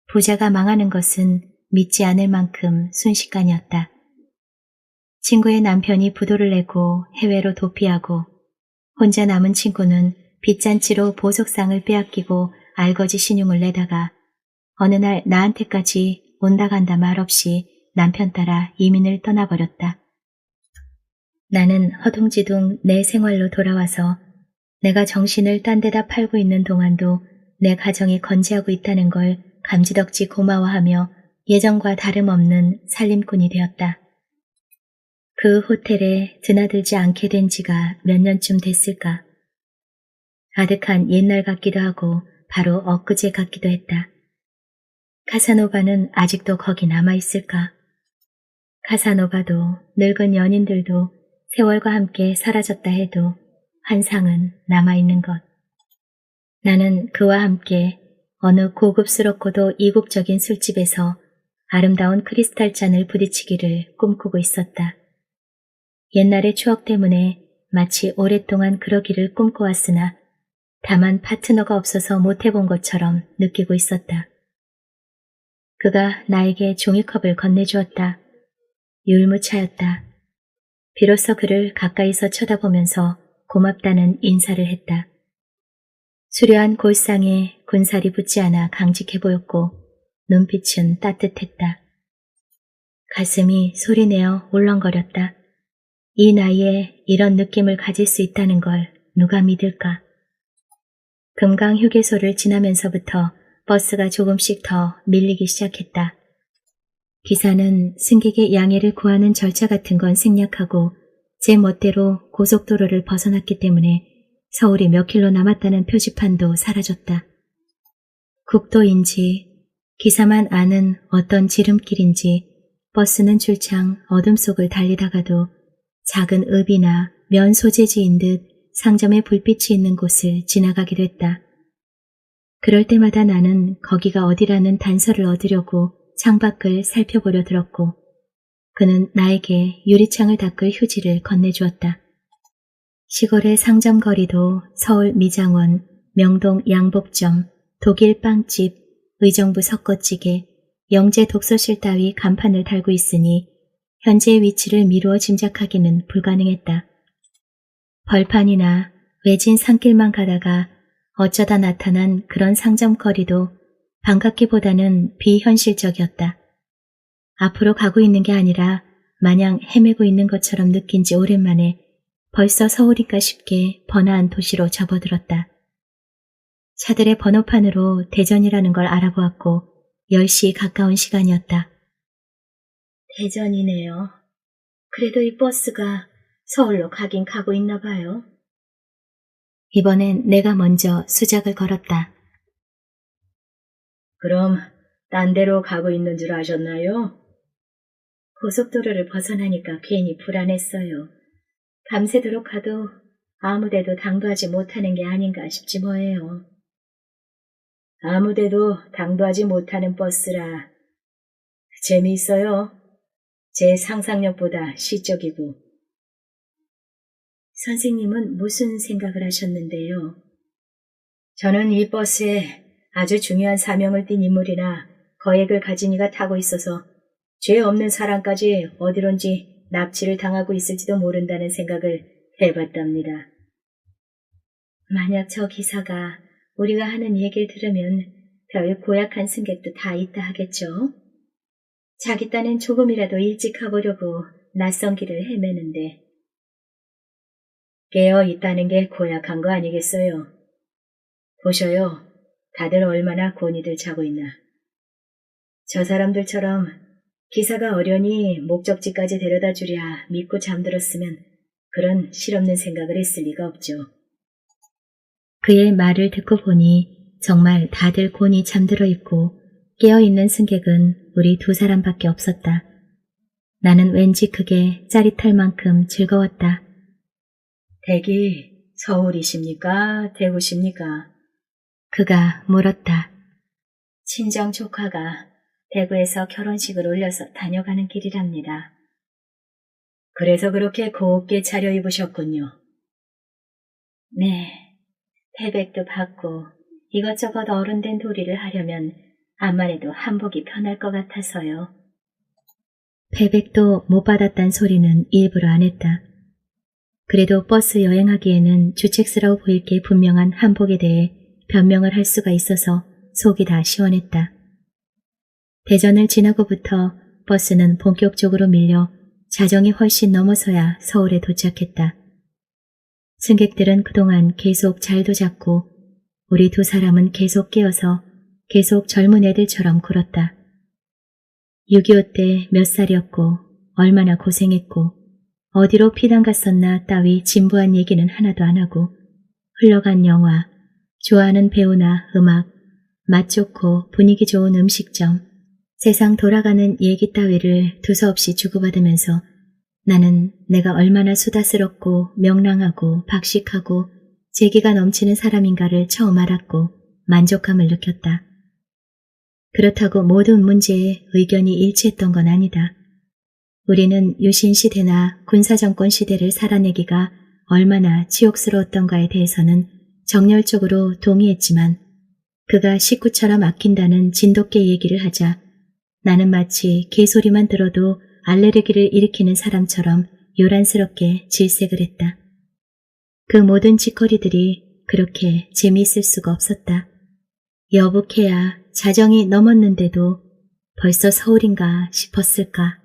부자가 망하는 것은 믿지 않을 만큼 순식간이었다. 친구의 남편이 부도를 내고 해외로 도피하고 혼자 남은 친구는 빚잔치로 보석상을 빼앗기고 알거지 신용을 내다가 어느 날 나한테까지 온다 간다 말없이 남편 따라 이민을 떠나버렸다. 나는 허둥지둥 내 생활로 돌아와서 내가 정신을 딴 데다 팔고 있는 동안도 내 가정이 건재하고 있다는 걸 감지덕지 고마워하며 예전과 다름없는 살림꾼이 되었다. 그 호텔에 드나들지 않게 된 지가 몇 년쯤 됐을까. 아득한 옛날 같기도 하고 바로 엊그제 같기도 했다. 카사노바는 아직도 거기 남아있을까? 카사노바도 늙은 연인들도 세월과 함께 사라졌다 해도 환상은 남아있는 것. 나는 그와 함께 어느 고급스럽고도 이국적인 술집에서 아름다운 크리스탈 잔을 부딪히기를 꿈꾸고 있었다. 옛날의 추억 때문에 마치 오랫동안 그러기를 꿈꿔왔으나 다만 파트너가 없어서 못해본 것처럼 느끼고 있었다. 그가 나에게 종이컵을 건네주었다. 율무차였다. 비로소 그를 가까이서 쳐다보면서 고맙다는 인사를 했다. 수려한 골상에 군살이 붙지 않아 강직해 보였고 눈빛은 따뜻했다. 가슴이 소리내어 울렁거렸다. 이 나이에 이런 느낌을 가질 수 있다는 걸 누가 믿을까? 금강 휴게소를 지나면서부터 버스가 조금씩 더 밀리기 시작했다. 기사는 승객의 양해를 구하는 절차 같은 건 생략하고 제 멋대로 고속도로를 벗어났기 때문에 서울이 몇 킬로 남았다는 표지판도 사라졌다. 국도인지 기사만 아는 어떤 지름길인지 버스는 줄창 어둠 속을 달리다가도 작은 읍이나 면 소재지인 듯 상점에 불빛이 있는 곳을 지나가게 됐다. 그럴 때마다 나는 거기가 어디라는 단서를 얻으려고 창밖을 살펴보려 들었고 그는 나에게 유리창을 닦을 휴지를 건네주었다. 시골의 상점 거리도 서울 미장원, 명동 양복점, 독일 빵집, 의정부 석거찌개, 영재 독서실 따위 간판을 달고 있으니 현재의 위치를 미루어 짐작하기는 불가능했다. 벌판이나 외진 산길만 가다가 어쩌다 나타난 그런 상점거리도 반갑기보다는 비현실적이었다. 앞으로 가고 있는 게 아니라 마냥 헤매고 있는 것처럼 느낀 지 오랜만에 벌써 서울인가 싶게 번화한 도시로 접어들었다. 차들의 번호판으로 대전이라는 걸 알아보았고 10시 가까운 시간이었다. 대전이네요. 그래도 이 버스가 서울로 가긴 가고 있나 봐요. 이번엔 내가 먼저 수작을 걸었다. 그럼 딴 데로 가고 있는 줄 아셨나요? 고속도로를 벗어나니까 괜히 불안했어요. 밤새도록 가도 아무데도 당도하지 못하는 게 아닌가 싶지 뭐예요. 아무데도 당도하지 못하는 버스라 재미있어요. 제 상상력보다 시적이고. 선생님은 무슨 생각을 하셨는데요? 저는 이 버스에 아주 중요한 사명을 띤 인물이나 거액을 가진 이가 타고 있어서 죄 없는 사람까지 어디론지 납치를 당하고 있을지도 모른다는 생각을 해봤답니다. 만약 저 기사가 우리가 하는 얘기를 들으면 별 고약한 승객도 다 있다 하겠죠? 자기 딴엔 조금이라도 일찍 가보려고 낯선 길을 헤매는데. 깨어 있다는 게 고약한 거 아니겠어요? 보셔요. 다들 얼마나 곤히들 자고 있나. 저 사람들처럼 기사가 어련히 목적지까지 데려다 주랴 믿고 잠들었으면 그런 실없는 생각을 했을 리가 없죠. 그의 말을 듣고 보니 정말 다들 곤히 잠들어 있고 깨어있는 승객은 우리 두 사람밖에 없었다. 나는 왠지 그게 짜릿할 만큼 즐거웠다. 댁이 서울이십니까? 대구십니까? 그가 물었다. 친정 조카가 대구에서 결혼식을 올려서 다녀가는 길이랍니다. 그래서 그렇게 곱게 차려입으셨군요. 네, 태백도 받고 이것저것 어른된 도리를 하려면 암만 해도 한복이 편할 것 같아서요. 패백도 못 받았단 소리는 일부러 안 했다. 그래도 버스 여행하기에는 주책스러워 보일 게 분명한 한복에 대해 변명을 할 수가 있어서 속이 다 시원했다. 대전을 지나고부터 버스는 본격적으로 밀려 자정이 훨씬 넘어서야 서울에 도착했다. 승객들은 그동안 계속 잘도 잤고 우리 두 사람은 계속 깨어서 계속 젊은 애들처럼 굴었다. 6.25 때 몇 살이었고 얼마나 고생했고 어디로 피난 갔었나 따위 진부한 얘기는 하나도 안 하고 흘러간 영화, 좋아하는 배우나 음악, 맛 좋고 분위기 좋은 음식점, 세상 돌아가는 얘기 따위를 두서없이 주고받으면서 나는 내가 얼마나 수다스럽고 명랑하고 박식하고 재기가 넘치는 사람인가를 처음 알았고 만족감을 느꼈다. 그렇다고 모든 문제에 의견이 일치했던 건 아니다. 우리는 유신시대나 군사정권 시대를 살아내기가 얼마나 치욕스러웠던가에 대해서는 정열적으로 동의했지만 그가 식구처럼 아낀다는 진돗개 얘기를 하자 나는 마치 개소리만 들어도 알레르기를 일으키는 사람처럼 요란스럽게 질색을 했다. 그 모든 짓거리들이 그렇게 재미있을 수가 없었다. 여북해야 자정이 넘었는데도 벌써 서울인가 싶었을까.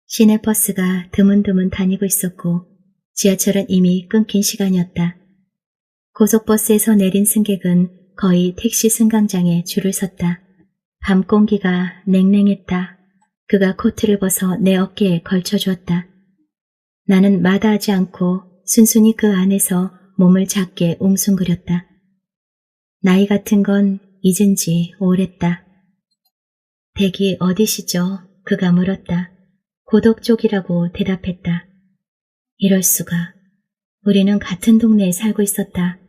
시내버스가 드문드문 다니고 있었고 지하철은 이미 끊긴 시간이었다. 고속버스에서 내린 승객은 거의 택시 승강장에 줄을 섰다. 밤 공기가 냉랭했다. 그가 코트를 벗어 내 어깨에 걸쳐주었다. 나는 마다하지 않고 순순히 그 안에서 몸을 작게 웅숭그렸다. 나이 같은 건 잊은 지 오랬다. 댁이 어디시죠? 그가 물었다. 고덕 쪽이라고 대답했다. 이럴 수가. 우리는 같은 동네에 살고 있었다.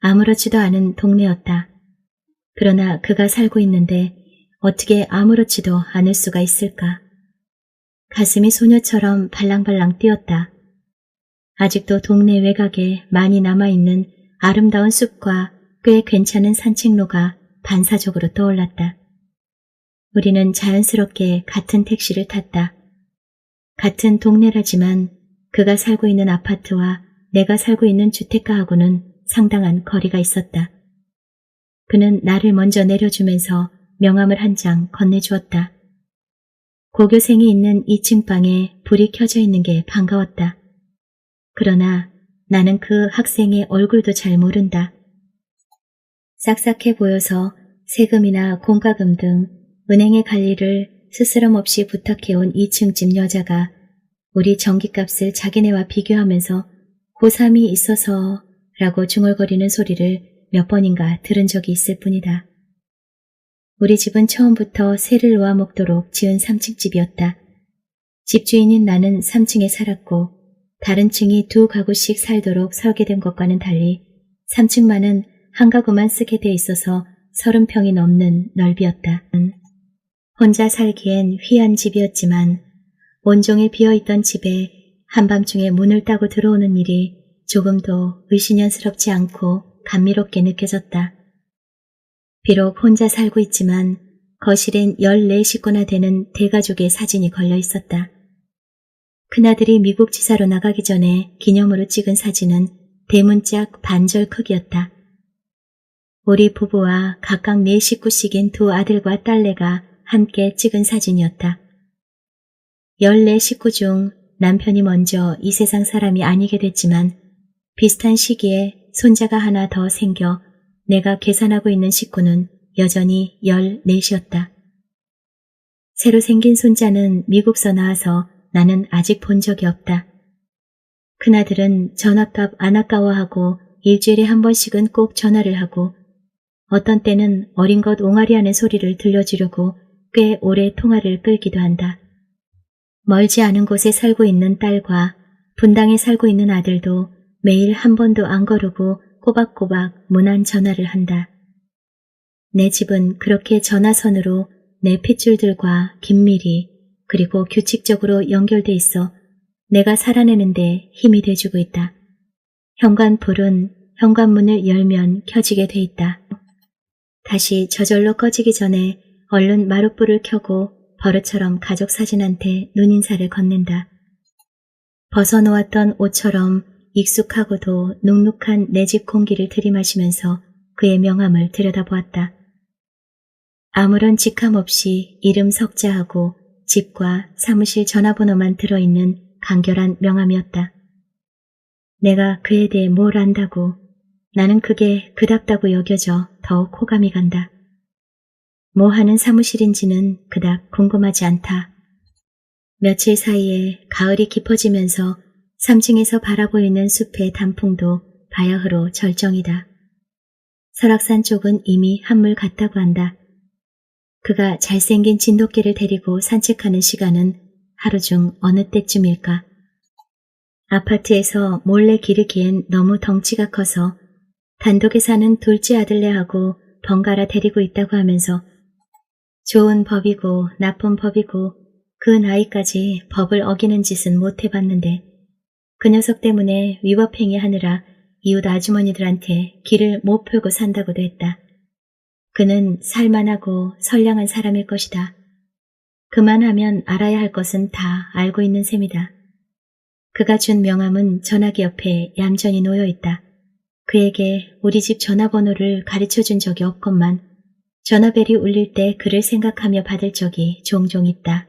아무렇지도 않은 동네였다. 그러나 그가 살고 있는데 어떻게 아무렇지도 않을 수가 있을까? 가슴이 소녀처럼 발랑발랑 뛰었다. 아직도 동네 외곽에 많이 남아있는 아름다운 숲과 꽤 괜찮은 산책로가 반사적으로 떠올랐다. 우리는 자연스럽게 같은 택시를 탔다. 같은 동네라지만 그가 살고 있는 아파트와 내가 살고 있는 주택가하고는 상당한 거리가 있었다. 그는 나를 먼저 내려주면서 명함을 한 장 건네주었다. 고교생이 있는 2층 방에 불이 켜져 있는 게 반가웠다. 그러나 나는 그 학생의 얼굴도 잘 모른다. 싹싹해 보여서 세금이나 공과금 등 은행에 갈 일을 스스럼 없이 부탁해온 2층 집 여자가 우리 전기값을 자기네와 비교하면서 고3이 있어서 라고 중얼거리는 소리를 몇 번인가 들은 적이 있을 뿐이다. 우리 집은 처음부터 새를 놓아먹도록 지은 3층 집이었다. 집주인인 나는 3층에 살았고 다른 층이 2가구씩 살도록 설계된 것과는 달리 3층만은 한 가구만 쓰게 돼 있어서 30평이 넘는 넓이였다. 혼자 살기엔 휘한 집이었지만 온종일 비어있던 집에 한밤중에 문을 따고 들어오는 일이 조금도 의심연스럽지 않고 감미롭게 느껴졌다. 비록 혼자 살고 있지만 거실엔 14식구나 되는 대가족의 사진이 걸려 있었다. 큰아들이 미국 지사로 나가기 전에 기념으로 찍은 사진은 대문짝 반절 크기였다. 우리 부부와 각각 4식구씩인 2 아들과 딸내가 함께 찍은 사진이었다. 14식구 중 남편이 먼저 이 세상 사람이 아니게 됐지만 비슷한 시기에 손자가 하나 더 생겨 내가 계산하고 있는 식구는 여전히 14이었다. 새로 생긴 손자는 미국서 나와서 나는 아직 본 적이 없다. 큰아들은 전화값 안 아까워하고 일주일에 한 번씩은 꼭 전화를 하고 어떤 때는 어린 것 옹알이 하는 소리를 들려주려고 꽤 오래 통화를 끌기도 한다. 멀지 않은 곳에 살고 있는 딸과 분당에 살고 있는 아들도 매일 한 번도 안 거르고 꼬박꼬박 무난 전화를 한다. 내 집은 그렇게 전화선으로 내 핏줄들과 긴밀히 그리고 규칙적으로 연결돼 있어 내가 살아내는데 힘이 돼주고 있다. 현관불은 현관문을 열면 켜지게 돼 있다. 다시 저절로 꺼지기 전에 얼른 마룻불을 켜고 버릇처럼 가족 사진한테 눈인사를 건넨다. 벗어놓았던 옷처럼 익숙하고도 눅눅한 내 집 공기를 들이마시면서 그의 명함을 들여다보았다. 아무런 직함 없이 이름 석자하고 집과 사무실 전화번호만 들어있는 간결한 명함이었다. 내가 그에 대해 뭘 안다고 나는 그게 그답다고 여겨져 더욱 호감이 간다. 뭐 하는 사무실인지는 그닥 궁금하지 않다. 며칠 사이에 가을이 깊어지면서 3층에서 바라보이는 숲의 단풍도 바야흐로 절정이다. 설악산 쪽은 이미 한물 같다고 한다. 그가 잘생긴 진돗개를 데리고 산책하는 시간은 하루 중 어느 때쯤일까? 아파트에서 몰래 기르기엔 너무 덩치가 커서 단독에 사는 둘째 아들네하고 번갈아 데리고 있다고 하면서 좋은 법이고 나쁜 법이고 그 나이까지 법을 어기는 짓은 못 해봤는데 그 녀석 때문에 위법행위 하느라 이웃 아주머니들한테 길을 못 풀고 산다고도 했다. 그는 살만하고 선량한 사람일 것이다. 그만하면 알아야 할 것은 다 알고 있는 셈이다. 그가 준 명함은 전화기 옆에 얌전히 놓여 있다. 그에게 우리 집 전화번호를 가르쳐 준 적이 없건만 전화벨이 울릴 때 그를 생각하며 받을 적이 종종 있다.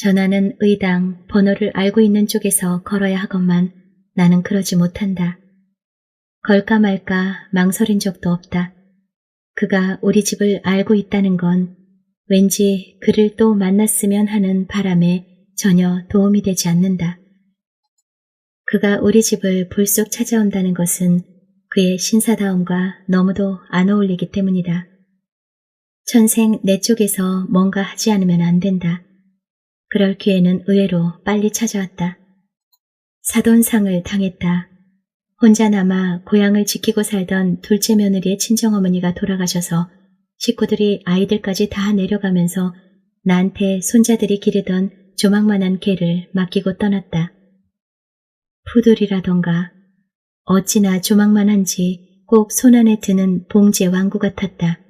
전화는 의당 번호를 알고 있는 쪽에서 걸어야 하건만 나는 그러지 못한다. 걸까 말까 망설인 적도 없다. 그가 우리 집을 알고 있다는 건 왠지 그를 또 만났으면 하는 바람에 전혀 도움이 되지 않는다. 그가 우리 집을 불쑥 찾아온다는 것은 그의 신사다움과 너무도 안 어울리기 때문이다. 천생 내 쪽에서 뭔가 하지 않으면 안 된다. 그럴 기회는 의외로 빨리 찾아왔다. 사돈상을 당했다. 혼자 남아 고향을 지키고 살던 둘째 며느리의 친정어머니가 돌아가셔서 식구들이 아이들까지 다 내려가면서 나한테 손자들이 기르던 조망만한 개를 맡기고 떠났다. 푸들이라던가 어찌나 조망만한지 꼭 손안에 드는 봉제 왕구 같았다.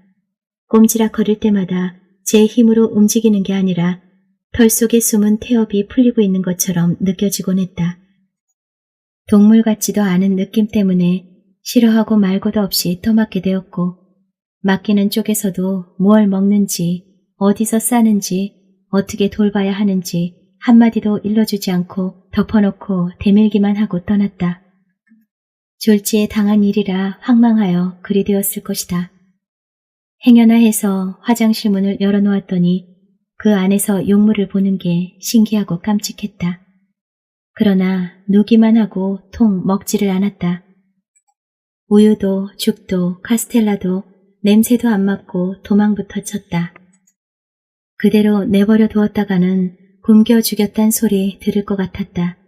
꼼지락거릴 때마다 제 힘으로 움직이는 게 아니라 털 속에 숨은 태엽이 풀리고 있는 것처럼 느껴지곤 했다. 동물 같지도 않은 느낌 때문에 싫어하고 말고도 없이 떠맡게 되었고 맡기는 쪽에서도 뭘 먹는지 어디서 싸는지 어떻게 돌봐야 하는지 한마디도 일러주지 않고 덮어놓고 대밀기만 하고 떠났다. 졸지에 당한 일이라 황망하여 그리 되었을 것이다. 행여나 해서 화장실 문을 열어놓았더니 그 안에서 용물을 보는 게 신기하고 깜찍했다. 그러나 누기만 하고 통 먹지를 않았다. 우유도 죽도 카스텔라도 냄새도 안 맡고 도망부터 쳤다. 그대로 내버려 두었다가는 굶겨 죽였단 소리 들을 것 같았다.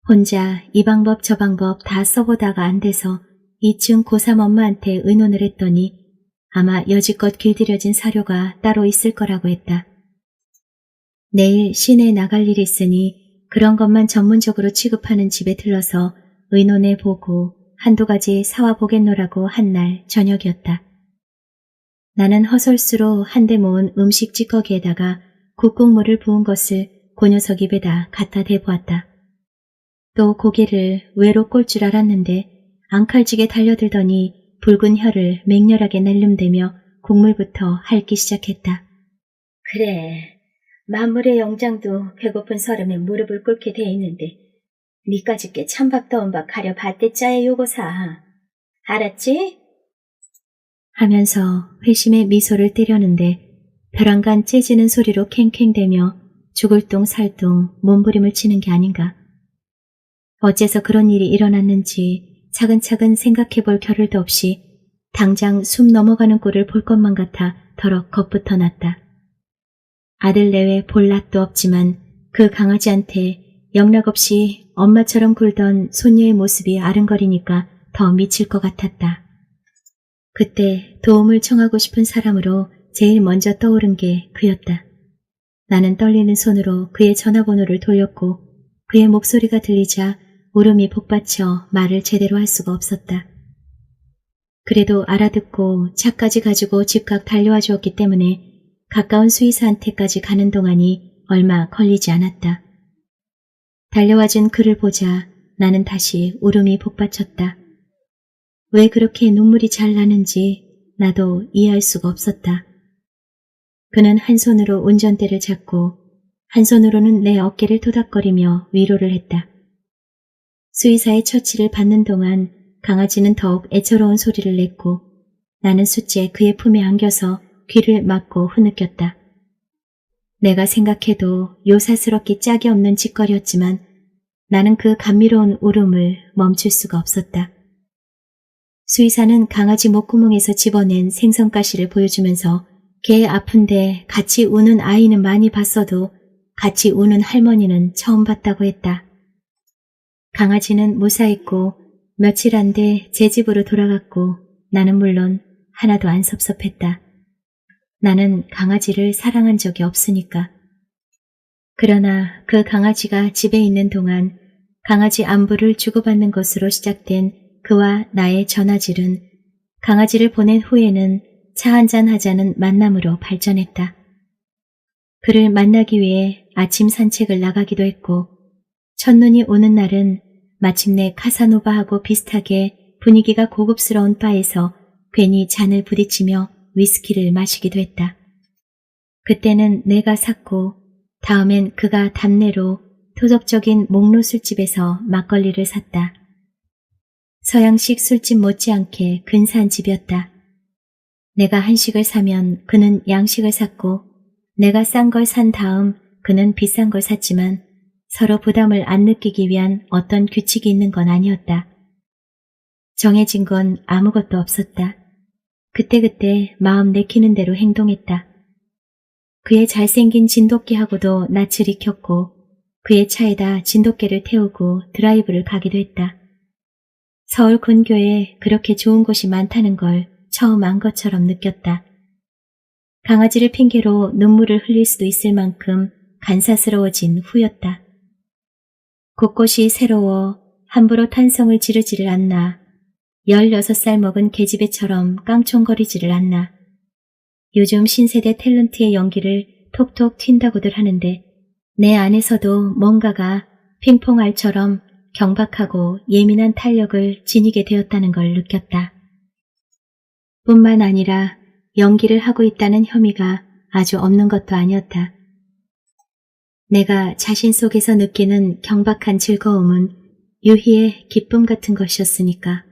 혼자 이 방법 저 방법 다 써보다가 안 돼서 2층 고3 엄마한테 의논을 했더니 아마 여지껏 길들여진 사료가 따로 있을 거라고 했다. 내일 시내 나갈 일이 있으니 그런 것만 전문적으로 취급하는 집에 들러서 의논해 보고 한두 가지 사와 보겠노라고 한 날 저녁이었다. 나는 허설수로 한데 모은 음식 찌꺼기에다가 국국물을 부은 것을 그 녀석 입에다 갖다 대보았다. 또 고개를 외로 꼴 줄 알았는데 앙칼지게 달려들더니 붉은 혀를 맹렬하게 날름대며 국물부터 핥기 시작했다. 그래, 만물의 영장도 배고픈 서름에 무릎을 꿇게 돼 있는데 니까짓 게 찬밥 더운 밥 가려 밭대짜에 요거사. 알았지? 하면서 회심의 미소를 때려는데 벼랑간 째지는 소리로 캥캥대며 죽을 똥 살똥 몸부림을 치는 게 아닌가. 어째서 그런 일이 일어났는지 차근차근 생각해볼 겨를도 없이 당장 숨 넘어가는 꼴을 볼 것만 같아 더럭 겁부터 났다. 아들 내외 볼 낯도 없지만 그 강아지한테 영락없이 엄마처럼 굴던 손녀의 모습이 아른거리니까 더 미칠 것 같았다. 그때 도움을 청하고 싶은 사람으로 제일 먼저 떠오른 게 그였다. 나는 떨리는 손으로 그의 전화번호를 돌렸고 그의 목소리가 들리자 울음이 복받쳐 말을 제대로 할 수가 없었다. 그래도 알아듣고 차까지 가지고 집각 달려와 주었기 때문에 가까운 수의사한테까지 가는 동안이 얼마 걸리지 않았다. 달려와준 그를 보자 나는 다시 울음이 복받쳤다. 왜 그렇게 눈물이 잘 나는지 나도 이해할 수가 없었다. 그는 한 손으로 운전대를 잡고 한 손으로는 내 어깨를 토닥거리며 위로를 했다. 수의사의 처치를 받는 동안 강아지는 더욱 애처로운 소리를 냈고 나는 숫째 그의 품에 안겨서 귀를 막고 흐느꼈다. 내가 생각해도 요사스럽기 짝이 없는 짓거리였지만 나는 그 감미로운 울음을 멈출 수가 없었다. 수의사는 강아지 목구멍에서 집어낸 생선가시를 보여주면서 개 아픈데 같이 우는 아이는 많이 봤어도 같이 우는 할머니는 처음 봤다고 했다. 강아지는 무사했고 며칠 안 돼 제 집으로 돌아갔고 나는 물론 하나도 안 섭섭했다. 나는 강아지를 사랑한 적이 없으니까. 그러나 그 강아지가 집에 있는 동안 강아지 안부를 주고받는 것으로 시작된 그와 나의 전화질은 강아지를 보낸 후에는 차 한잔 하자는 만남으로 발전했다. 그를 만나기 위해 아침 산책을 나가기도 했고 첫눈이 오는 날은 마침내 카사노바하고 비슷하게 분위기가 고급스러운 바에서 괜히 잔을 부딪히며 위스키를 마시기도 했다. 그때는 내가 샀고 다음엔 그가 답례로 토속적인 목로 술집에서 막걸리를 샀다. 서양식 술집 못지않게 근사한 집이었다. 내가 한식을 사면 그는 양식을 샀고 내가 싼 걸 산 다음 그는 비싼 걸 샀지만 서로 부담을 안 느끼기 위한 어떤 규칙이 있는 건 아니었다. 정해진 건 아무것도 없었다. 그때그때 마음 내키는 대로 행동했다. 그의 잘생긴 진돗개하고도 낯을 익혔고 그의 차에다 진돗개를 태우고 드라이브를 가기도 했다. 서울 근교에 그렇게 좋은 곳이 많다는 걸 처음 안 것처럼 느꼈다. 강아지를 핑계로 눈물을 흘릴 수도 있을 만큼 간사스러워진 후였다. 곳곳이 새로워 함부로 탄성을 지르지를 않나. 16살 먹은 계집애처럼 깡총거리지를 않나. 요즘 신세대 탤런트의 연기를 톡톡 튄다고들 하는데 내 안에서도 뭔가가 핑퐁알처럼 경박하고 예민한 탄력을 지니게 되었다는 걸 느꼈다. 뿐만 아니라 연기를 하고 있다는 혐의가 아주 없는 것도 아니었다. 내가 자신 속에서 느끼는 경박한 즐거움은 유희의 기쁨 같은 것이었으니까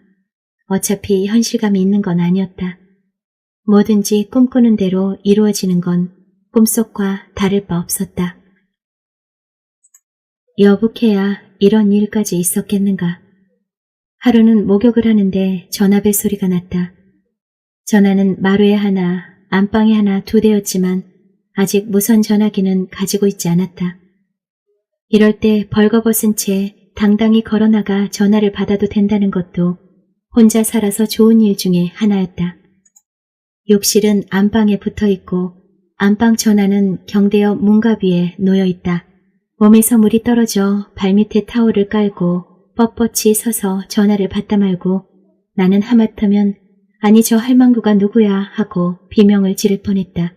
어차피 현실감이 있는 건 아니었다. 뭐든지 꿈꾸는 대로 이루어지는 건 꿈속과 다를 바 없었다. 여북해야 이런 일까지 있었겠는가. 하루는 목욕을 하는데 전화벨 소리가 났다. 전화는 마루에 하나, 안방에 하나 2대였지만 아직 무선 전화기는 가지고 있지 않았다. 이럴 때 벌거벗은 채 당당히 걸어나가 전화를 받아도 된다는 것도 혼자 살아서 좋은 일 중에 하나였다. 욕실은 안방에 붙어있고 안방 전화는 경대옆 문갑 위에 놓여있다. 몸에서 물이 떨어져 발밑에 타올을 깔고 뻣뻣이 서서 전화를 받다 말고 나는 하마터면 아니 저 할망구가 누구야 하고 비명을 지를 뻔했다.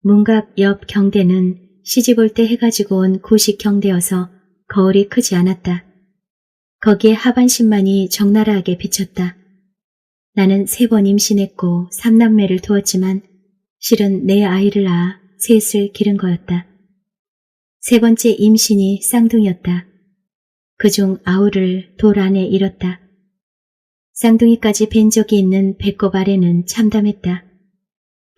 문갑 옆 경대는 시집올 때 해가지고 온 구식 경대여서 거울이 크지 않았다. 거기에 하반신만이 적나라하게 비쳤다. 나는 3번 임신했고 3남매를 두었지만 실은 내 아이를 낳아 셋을 기른 거였다. 3번째 임신이 쌍둥이였다. 그중 아우를 돌 안에 잃었다. 쌍둥이까지 뵌 적이 있는 배꼽 아래는 참담했다.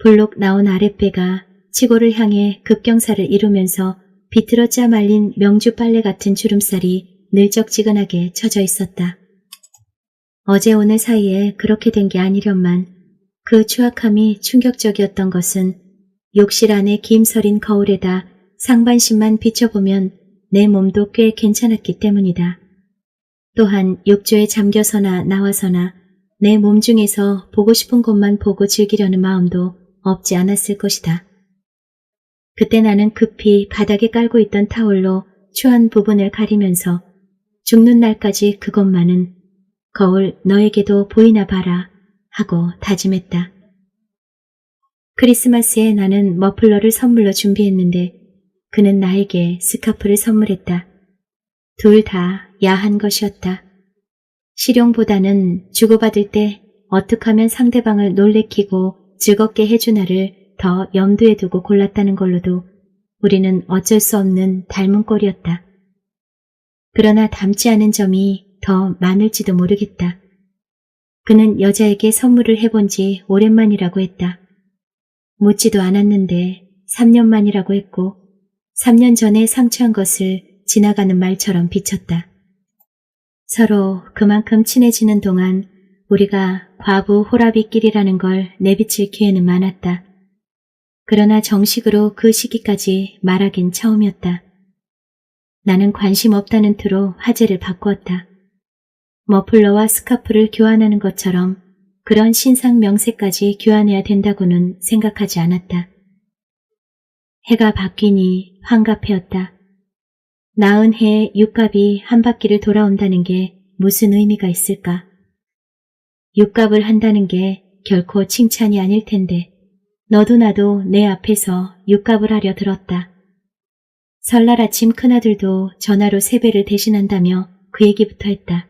불룩 나온 아랫배가 치고를 향해 급경사를 이루면서 비틀어 짜 말린 명주 빨래 같은 주름살이 늘적지근하게 쳐져 있었다. 어제 오늘 사이에 그렇게 된 게 아니련만 그 추악함이 충격적이었던 것은 욕실 안에 김서린 거울에다 상반신만 비춰보면 내 몸도 꽤 괜찮았기 때문이다. 또한 욕조에 잠겨서나 나와서나 내 몸 중에서 보고 싶은 곳만 보고 즐기려는 마음도 없지 않았을 것이다. 그때 나는 급히 바닥에 깔고 있던 타올로 추한 부분을 가리면서 죽는 날까지 그것만은 거울 너에게도 보이나 봐라 하고 다짐했다. 크리스마스에 나는 머플러를 선물로 준비했는데 그는 나에게 스카프를 선물했다. 둘 다 야한 것이었다. 실용보다는 주고받을 때 어떻게 하면 상대방을 놀래키고 즐겁게 해주나를 더 염두에 두고 골랐다는 걸로도 우리는 어쩔 수 없는 닮은 꼴이었다. 그러나 닮지 않은 점이 더 많을지도 모르겠다. 그는 여자에게 선물을 해본 지 오랜만이라고 했다. 묻지도 않았는데 3년 만이라고 했고 3년 전에 상처한 것을 지나가는 말처럼 비쳤다. 서로 그만큼 친해지는 동안 우리가 과부 호라비끼리라는 걸 내비칠 기회는 많았다. 그러나 정식으로 그 시기까지 말하긴 처음이었다. 나는 관심 없다는 투로 화제를 바꾸었다. 머플러와 스카프를 교환하는 것처럼 그런 신상 명세까지 교환해야 된다고는 생각하지 않았다. 해가 바뀌니 환갑해였다. 나은 해에 육갑이 한 바퀴를 돌아온다는 게 무슨 의미가 있을까? 육갑을 한다는 게 결코 칭찬이 아닐 텐데 너도 나도 내 앞에서 육갑을 하려 들었다. 설날 아침 큰아들도 전화로 세배를 대신한다며 그 얘기부터 했다.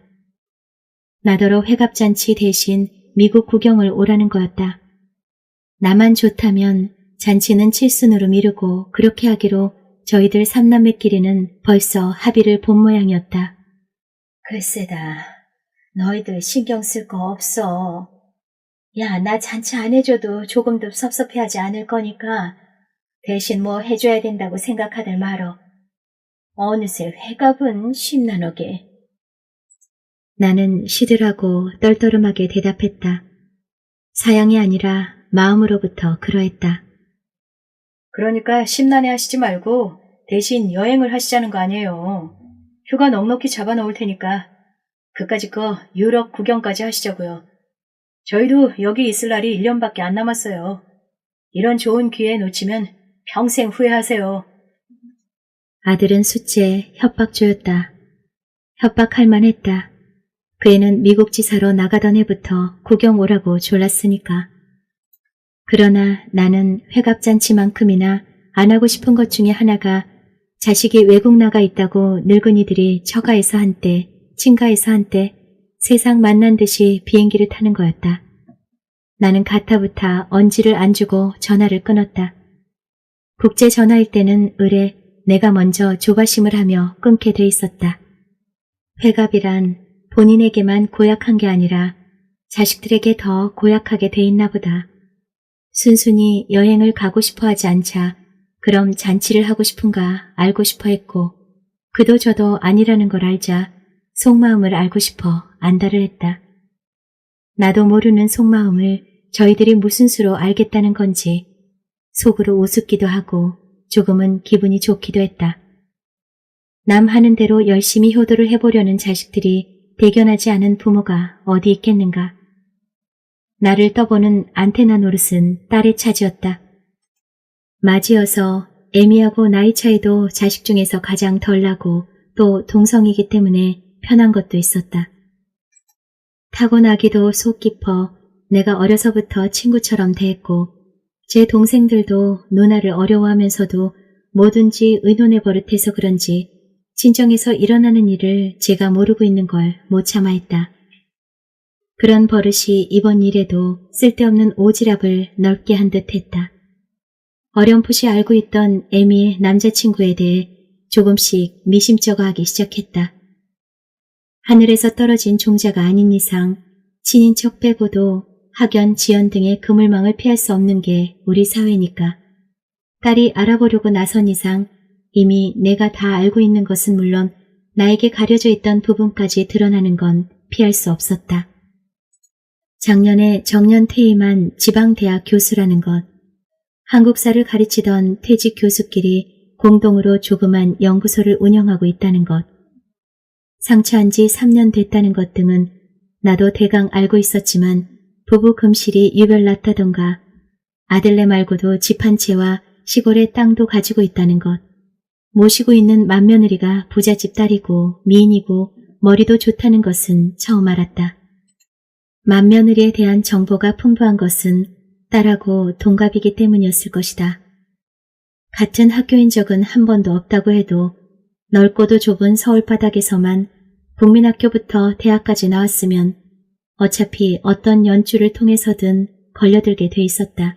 나더러 회갑잔치 대신 미국 구경을 오라는 거였다. 나만 좋다면 잔치는 칠순으로 미루고 그렇게 하기로 저희들 3남매끼리는 벌써 합의를 본 모양이었다. 글쎄다. 너희들 신경 쓸 거 없어. 야, 나 잔치 안 해줘도 조금도 섭섭해하지 않을 거니까 대신 뭐 해줘야 된다고 생각하들 말어. 어느새 회갑은 심란하게. 나는 시들하고 떨떠름하게 대답했다. 사양이 아니라 마음으로부터 그러했다. 그러니까 심란해 하시지 말고 대신 여행을 하시자는 거 아니에요. 휴가 넉넉히 잡아놓을 테니까 그까짓 거 유럽 구경까지 하시자고요. 저희도 여기 있을 날이 1년밖에 안 남았어요. 이런 좋은 기회 놓치면 평생 후회하세요. 아들은 숫째 협박조였다. 협박할 만했다. 그 애는 미국 지사로 나가던 해부터 구경 오라고 졸랐으니까. 그러나 나는 회갑잔치만큼이나 안 하고 싶은 것 중에 하나가 자식이 외국 나가 있다고 늙은이들이 처가에서 한때, 친가에서 한때 세상 만난 듯이 비행기를 타는 거였다. 나는 가타부타 언지를 안 주고 전화를 끊었다. 국제 전화일 때는 의례 내가 먼저 조바심을 하며 끊게 돼 있었다. 회갑이란 본인에게만 고약한 게 아니라 자식들에게 더 고약하게 돼 있나 보다. 순순히 여행을 가고 싶어 하지 않자 그럼 잔치를 하고 싶은가 알고 싶어 했고 그도 저도 아니라는 걸 알자 속마음을 알고 싶어 안달을 했다. 나도 모르는 속마음을 저희들이 무슨 수로 알겠다는 건지 속으로 우습기도 하고 조금은 기분이 좋기도 했다. 남 하는 대로 열심히 효도를 해보려는 자식들이 대견하지 않은 부모가 어디 있겠는가. 나를 떠보는 안테나 노릇은 딸의 차지였다. 맞이어서 애미하고 나이 차이도 자식 중에서 가장 덜 나고 또 동성이기 때문에 편한 것도 있었다. 타고나기도 속 깊어 내가 어려서부터 친구처럼 대했고 제 동생들도 누나를 어려워하면서도 뭐든지 의논해 버릇해서 그런지 친정에서 일어나는 일을 제가 모르고 있는 걸 못 참아 했다. 그런 버릇이 이번 일에도 쓸데없는 오지랖을 넓게 한 듯 했다. 어렴풋이 알고 있던 애미의 남자친구에 대해 조금씩 미심쩍어 하기 시작했다. 하늘에서 떨어진 종자가 아닌 이상 친인척 빼고도 학연, 지연 등의 그물망을 피할 수 없는 게 우리 사회니까 딸이 알아보려고 나선 이상 이미 내가 다 알고 있는 것은 물론 나에게 가려져 있던 부분까지 드러나는 건 피할 수 없었다. 작년에 정년 퇴임한 지방대학 교수라는 것, 한국사를 가르치던 퇴직 교수끼리 공동으로 조그만 연구소를 운영하고 있다는 것, 상처한 지 3년 됐다는 것 등은 나도 대강 알고 있었지만 부부 금실이 유별났다던가 아들네 말고도 집 한 채와 시골에 땅도 가지고 있다는 것, 모시고 있는 맏며느리가 부잣집 딸이고 미인이고 머리도 좋다는 것은 처음 알았다. 맏며느리에 대한 정보가 풍부한 것은 딸하고 동갑이기 때문이었을 것이다. 같은 학교인 적은 한 번도 없다고 해도 넓고도 좁은 서울바닥에서만 국민학교부터 대학까지 나왔으면 어차피 어떤 연주를 통해서든 걸려들게 돼 있었다.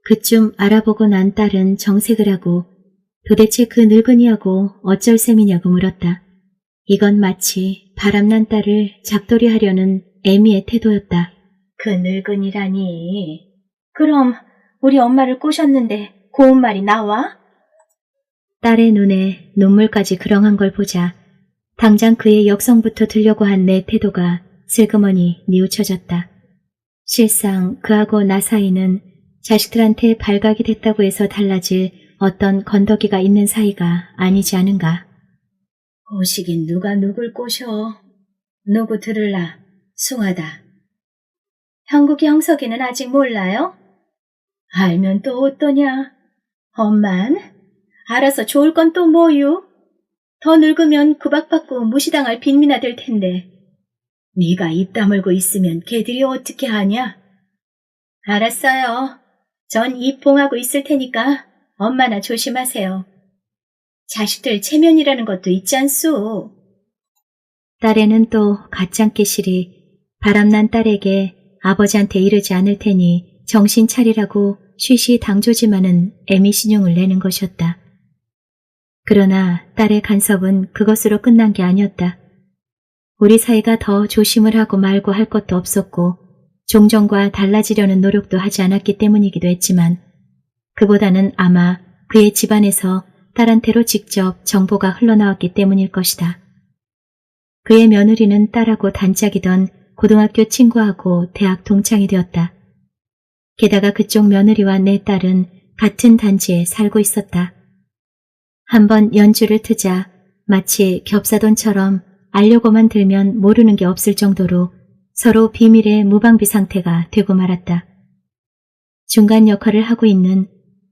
그쯤 알아보고 난 딸은 정색을 하고 도대체 그 늙은이하고 어쩔 셈이냐고 물었다. 이건 마치 바람난 딸을 잡돌이하려는 애미의 태도였다. 그 늙은이라니. 그럼 우리 엄마를 꼬셨는데 고운 말이 나와? 딸의 눈에 눈물까지 그렁한 걸 보자 당장 그의 역성부터 들려고 한 내 태도가 슬그머니 뉘우쳐졌다. 실상 그하고 나 사이는 자식들한테 발각이 됐다고 해서 달라질 어떤 건더기가 있는 사이가 아니지 않은가. 꼬시긴 누가 누굴 꼬셔. 누구 들을라. 숭하다. 형국이 형석이는 아직 몰라요? 알면 또 어떠냐. 엄만, 알아서 좋을 건 또 뭐유? 더 늙으면 구박받고 무시당할 빈민아 될 텐데. 네가 입 다물고 있으면 걔들이 어떻게 하냐? 알았어요. 전 입 봉하고 있을 테니까 엄마나 조심하세요. 자식들 체면이라는 것도 있지 않소. 딸에는 또 가짱깨실이 바람난 딸에게 아버지한테 이르지 않을 테니 정신 차리라고 쉬쉬 당조지만은 애미 신용을 내는 것이었다. 그러나 딸의 간섭은 그것으로 끝난 게 아니었다. 우리 사이가 더 조심을 하고 말고 할 것도 없었고 종전과 달라지려는 노력도 하지 않았기 때문이기도 했지만 그보다는 아마 그의 집안에서 딸한테로 직접 정보가 흘러나왔기 때문일 것이다. 그의 며느리는 딸하고 단짝이던 고등학교 친구하고 대학 동창이 되었다. 게다가 그쪽 며느리와 내 딸은 같은 단지에 살고 있었다. 한번 연주를 트자 마치 겹사돈처럼 알려고만 들면 모르는 게 없을 정도로 서로 비밀의 무방비 상태가 되고 말았다. 중간 역할을 하고 있는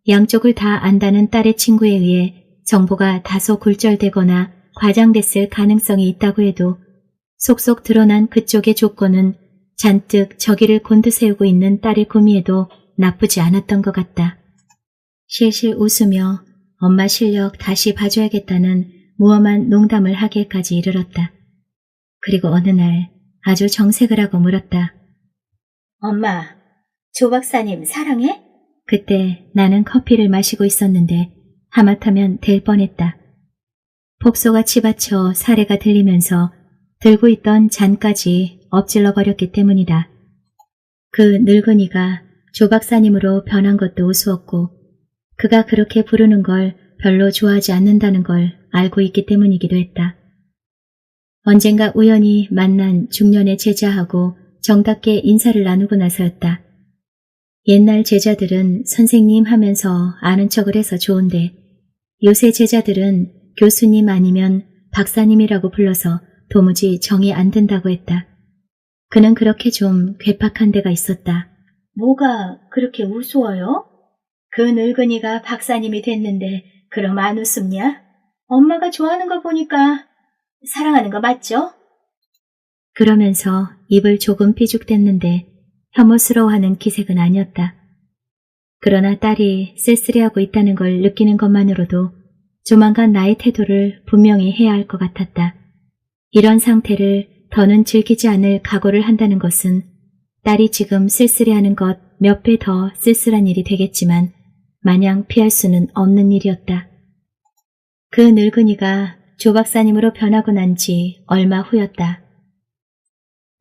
양쪽을 다 안다는 딸의 친구에 의해 정보가 다소 굴절되거나 과장됐을 가능성이 있다고 해도 속속 드러난 그쪽의 조건은 잔뜩 저기를 곤두세우고 있는 딸의 구미에도 나쁘지 않았던 것 같다. 실실 웃으며 엄마 실력 다시 봐줘야겠다는 무엄한 농담을 하기까지 이르렀다. 그리고 어느 날 아주 정색을 하고 물었다. 엄마, 조 박사님 사랑해? 그때 나는 커피를 마시고 있었는데 하마터면 될 뻔했다. 폭소가 치받쳐 사례가 들리면서 들고 있던 잔까지 엎질러 버렸기 때문이다. 그 늙은이가 조 박사님으로 변한 것도 우스웠고 그가 그렇게 부르는 걸 별로 좋아하지 않는다는 걸 알고 있기 때문이기도 했다. 언젠가 우연히 만난 중년의 제자하고 정답게 인사를 나누고 나서였다. 옛날 제자들은 선생님 하면서 아는 척을 해서 좋은데 요새 제자들은 교수님 아니면 박사님이라고 불러서 도무지 정이 안 든다고 했다. 그는 그렇게 좀 괴팍한 데가 있었다. 뭐가 그렇게 우스워요? 그 늙은이가 박사님이 됐는데 그럼 안 웃습냐? 엄마가 좋아하는 거 보니까 사랑하는 거 맞죠? 그러면서 입을 조금 삐죽댔는데 혐오스러워하는 기색은 아니었다. 그러나 딸이 쓸쓸해하고 있다는 걸 느끼는 것만으로도 조만간 나의 태도를 분명히 해야 할 것 같았다. 이런 상태를 더는 즐기지 않을 각오를 한다는 것은 딸이 지금 쓸쓸해하는 것 몇 배 더 쓸쓸한 일이 되겠지만 마냥 피할 수는 없는 일이었다. 그 늙은이가 조 박사님으로 변하고 난 지 얼마 후였다.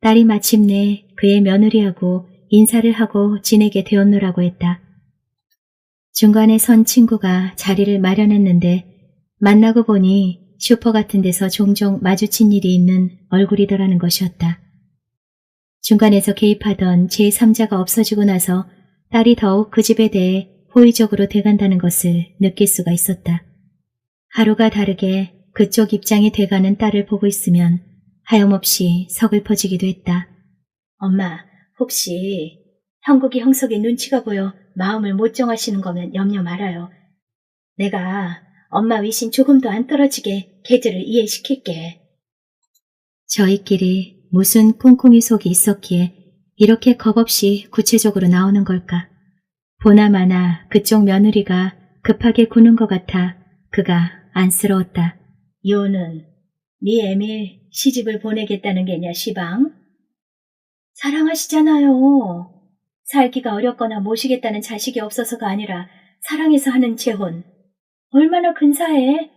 딸이 마침내 그의 며느리하고 인사를 하고 지내게 되었노라고 했다. 중간에 선 친구가 자리를 마련했는데 만나고 보니 슈퍼 같은 데서 종종 마주친 일이 있는 얼굴이더라는 것이었다. 중간에서 개입하던 제3자가 없어지고 나서 딸이 더욱 그 집에 대해 호의적으로 돼간다는 것을 느낄 수가 있었다. 하루가 다르게 그쪽 입장이 돼가는 딸을 보고 있으면 하염없이 서글퍼지기도 했다. 엄마, 혹시 형국이 형석이 눈치가 보여 마음을 못 정하시는 거면 염려 말아요. 내가 엄마 위신 조금도 안 떨어지게 걔들을 이해시킬게. 저희끼리 무슨 꿍꿍이 속이 있었기에 이렇게 겁없이 구체적으로 나오는 걸까? 보나마나 그쪽 며느리가 급하게 구는 것 같아 그가 안쓰러웠다. 요는 네 애밀 시집을 보내겠다는 게냐 시방? 사랑하시잖아요. 살기가 어렵거나 모시겠다는 자식이 없어서가 아니라 사랑해서 하는 재혼. 얼마나 근사해.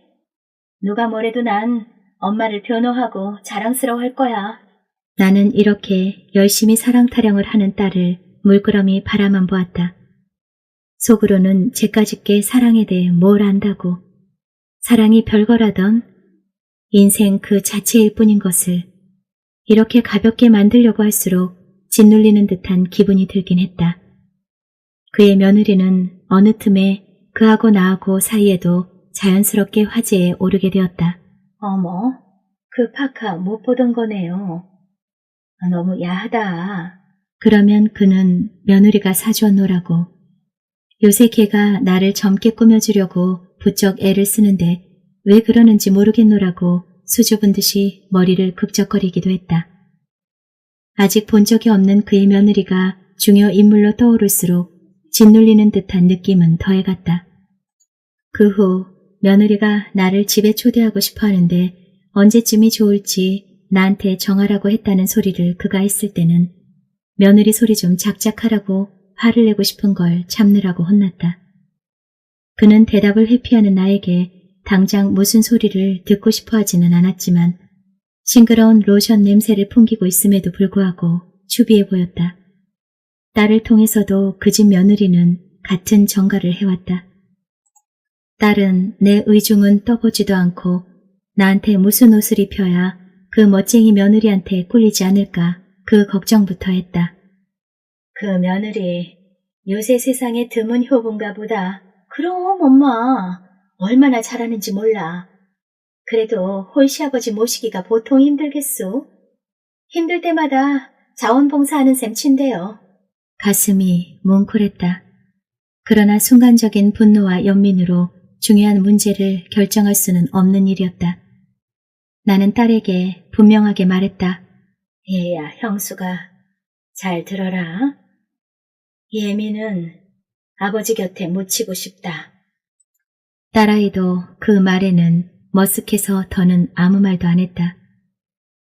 누가 뭐래도 난 엄마를 변호하고 자랑스러워할 거야. 나는 이렇게 열심히 사랑 타령을 하는 딸을 물끄러미 바라만 보았다. 속으로는 제까짓게 사랑에 대해 뭘 안다고. 사랑이 별거라던 인생 그 자체일 뿐인 것을 이렇게 가볍게 만들려고 할수록 짓눌리는 듯한 기분이 들긴 했다. 그의 며느리는 어느 틈에 그하고 나하고 사이에도 자연스럽게 화제에 오르게 되었다. 어머, 그 파카 못 보던 거네요. 너무 야하다. 그러면 그는 며느리가 사주었노라고. 요새 걔가 나를 젊게 꾸며주려고 부쩍 애를 쓰는데 왜 그러는지 모르겠노라고 수줍은 듯이 머리를 극적거리기도 했다. 아직 본 적이 없는 그의 며느리가 중요 인물로 떠오를수록 짓눌리는 듯한 느낌은 더해갔다. 그 후 며느리가 나를 집에 초대하고 싶어 하는데 언제쯤이 좋을지 나한테 정하라고 했다는 소리를 그가 했을 때는 며느리 소리 좀 작작하라고 화를 내고 싶은 걸 참느라고 혼났다. 그는 대답을 회피하는 나에게 당장 무슨 소리를 듣고 싶어 하지는 않았지만 싱그러운 로션 냄새를 풍기고 있음에도 불구하고 추비해 보였다. 딸을 통해서도 그 집 며느리는 같은 정가를 해왔다. 딸은 내 의중은 떠보지도 않고 나한테 무슨 옷을 입혀야 그 멋쟁이 며느리한테 꿀리지 않을까 그 걱정부터 했다. 그 며느리 요새 세상에 드문 효부인가 보다. 그럼 엄마 얼마나 잘하는지 몰라. 그래도 홀시아버지 모시기가 보통 힘들겠소. 힘들 때마다 자원봉사하는 셈 친대요. 가슴이 뭉클했다. 그러나 순간적인 분노와 연민으로 중요한 문제를 결정할 수는 없는 일이었다. 나는 딸에게 분명하게 말했다. 얘야, 형수가 잘 들어라. 예미는 아버지 곁에 묻히고 싶다. 딸아이도 그 말에는 머쓱해서 더는 아무 말도 안 했다.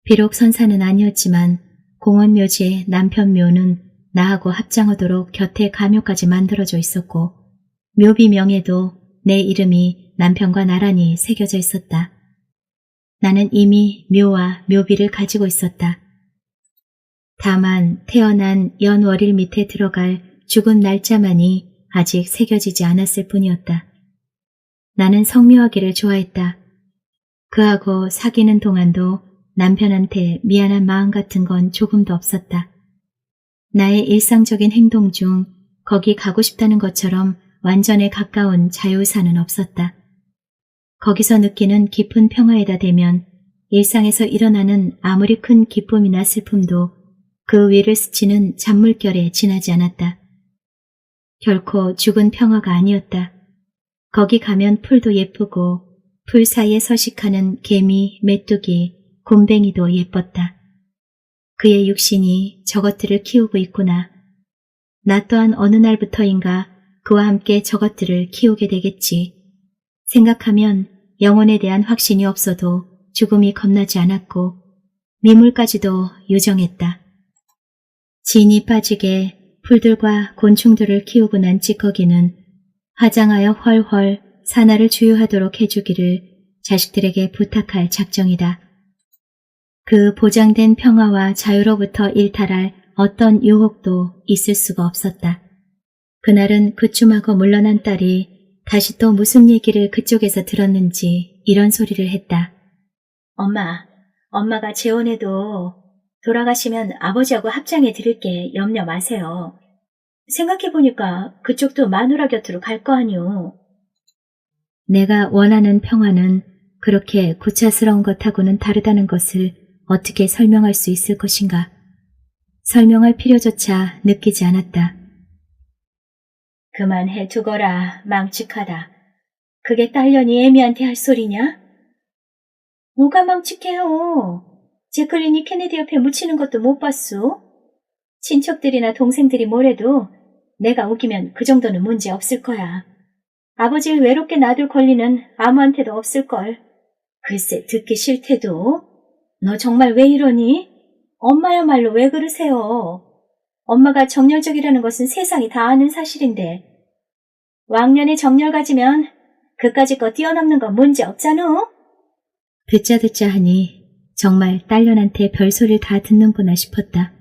비록 선사는 아니었지만 공원 묘지의 남편 묘는 나하고 합장하도록 곁에 가묘까지 만들어져 있었고 묘비 명에도 내 이름이 남편과 나란히 새겨져 있었다. 나는 이미 묘와 묘비를 가지고 있었다. 다만 태어난 연월일 밑에 들어갈 죽은 날짜만이 아직 새겨지지 않았을 뿐이었다. 나는 성묘하기를 좋아했다. 그하고 사귀는 동안도 남편한테 미안한 마음 같은 건 조금도 없었다. 나의 일상적인 행동 중 거기 가고 싶다는 것처럼 완전에 가까운 자유사는 없었다. 거기서 느끼는 깊은 평화에다 대면 일상에서 일어나는 아무리 큰 기쁨이나 슬픔도 그 위를 스치는 잔물결에 지나지 않았다. 결코 죽은 평화가 아니었다. 거기 가면 풀도 예쁘고 풀 사이에 서식하는 개미, 메뚜기, 곰뱅이도 예뻤다. 그의 육신이 저것들을 키우고 있구나. 나 또한 어느 날부터인가 그와 함께 저것들을 키우게 되겠지. 생각하면 영혼에 대한 확신이 없어도 죽음이 겁나지 않았고 미물까지도 유정했다. 진이 빠지게 풀들과 곤충들을 키우고 난 찌꺼기는 화장하여 훨훨 산하를 주유하도록 해주기를 자식들에게 부탁할 작정이다. 그 보장된 평화와 자유로부터 일탈할 어떤 유혹도 있을 수가 없었다. 그날은 그쯤하고 물러난 딸이 다시 또 무슨 얘기를 그쪽에서 들었는지 이런 소리를 했다. 엄마가 재혼해도 돌아가시면 아버지하고 합장해 드릴게 염려 마세요. 생각해보니까 그쪽도 마누라 곁으로 갈 거 아니오. 내가 원하는 평화는 그렇게 구차스러운 것하고는 다르다는 것을 어떻게 설명할 수 있을 것인가. 설명할 필요조차 느끼지 않았다. 그만해 두거라, 망측하다. 그게 딸년이 애미한테 할 소리냐? 뭐가 망측해요. 제클린이 케네디 옆에 묻히는 것도 못 봤소? 친척들이나 동생들이 뭐래도 내가 우기면 그 정도는 문제 없을 거야. 아버지를 외롭게 놔둘 권리는 아무한테도 없을걸. 글쎄 듣기 싫대도. 너 정말 왜 이러니? 엄마야말로 왜 그러세요? 엄마가 정열적이라는 것은 세상이 다 아는 사실인데. 왕년에 정열 가지면 그까짓 거 뛰어넘는 건 문제 없잖아. 듣자 하니 정말 딸년한테 별소리를 다 듣는구나 싶었다.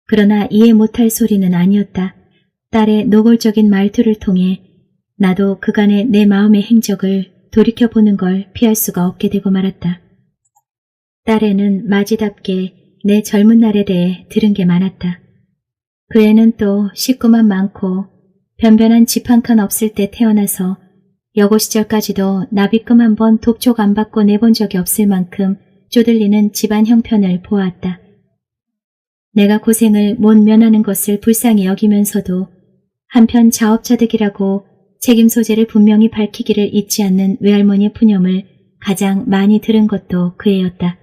그러나 이해 못할 소리는 아니었다. 딸의 노골적인 말투를 통해 나도 그간의 내 마음의 행적을 돌이켜보는 걸 피할 수가 없게 되고 말았다. 딸에는 마지답게 내 젊은 날에 대해 들은 게 많았다. 그 애는 또 식구만 많고 변변한 집 한 칸 없을 때 태어나서 여고 시절까지도 나비끔 한 번 독촉 안 받고 내본 적이 없을 만큼 쪼들리는 집안 형편을 보아왔다. 내가 고생을 못 면하는 것을 불쌍히 여기면서도 한편 자업자득이라고 책임 소재를 분명히 밝히기를 잊지 않는 외할머니의 푸념을 가장 많이 들은 것도 그 애였다.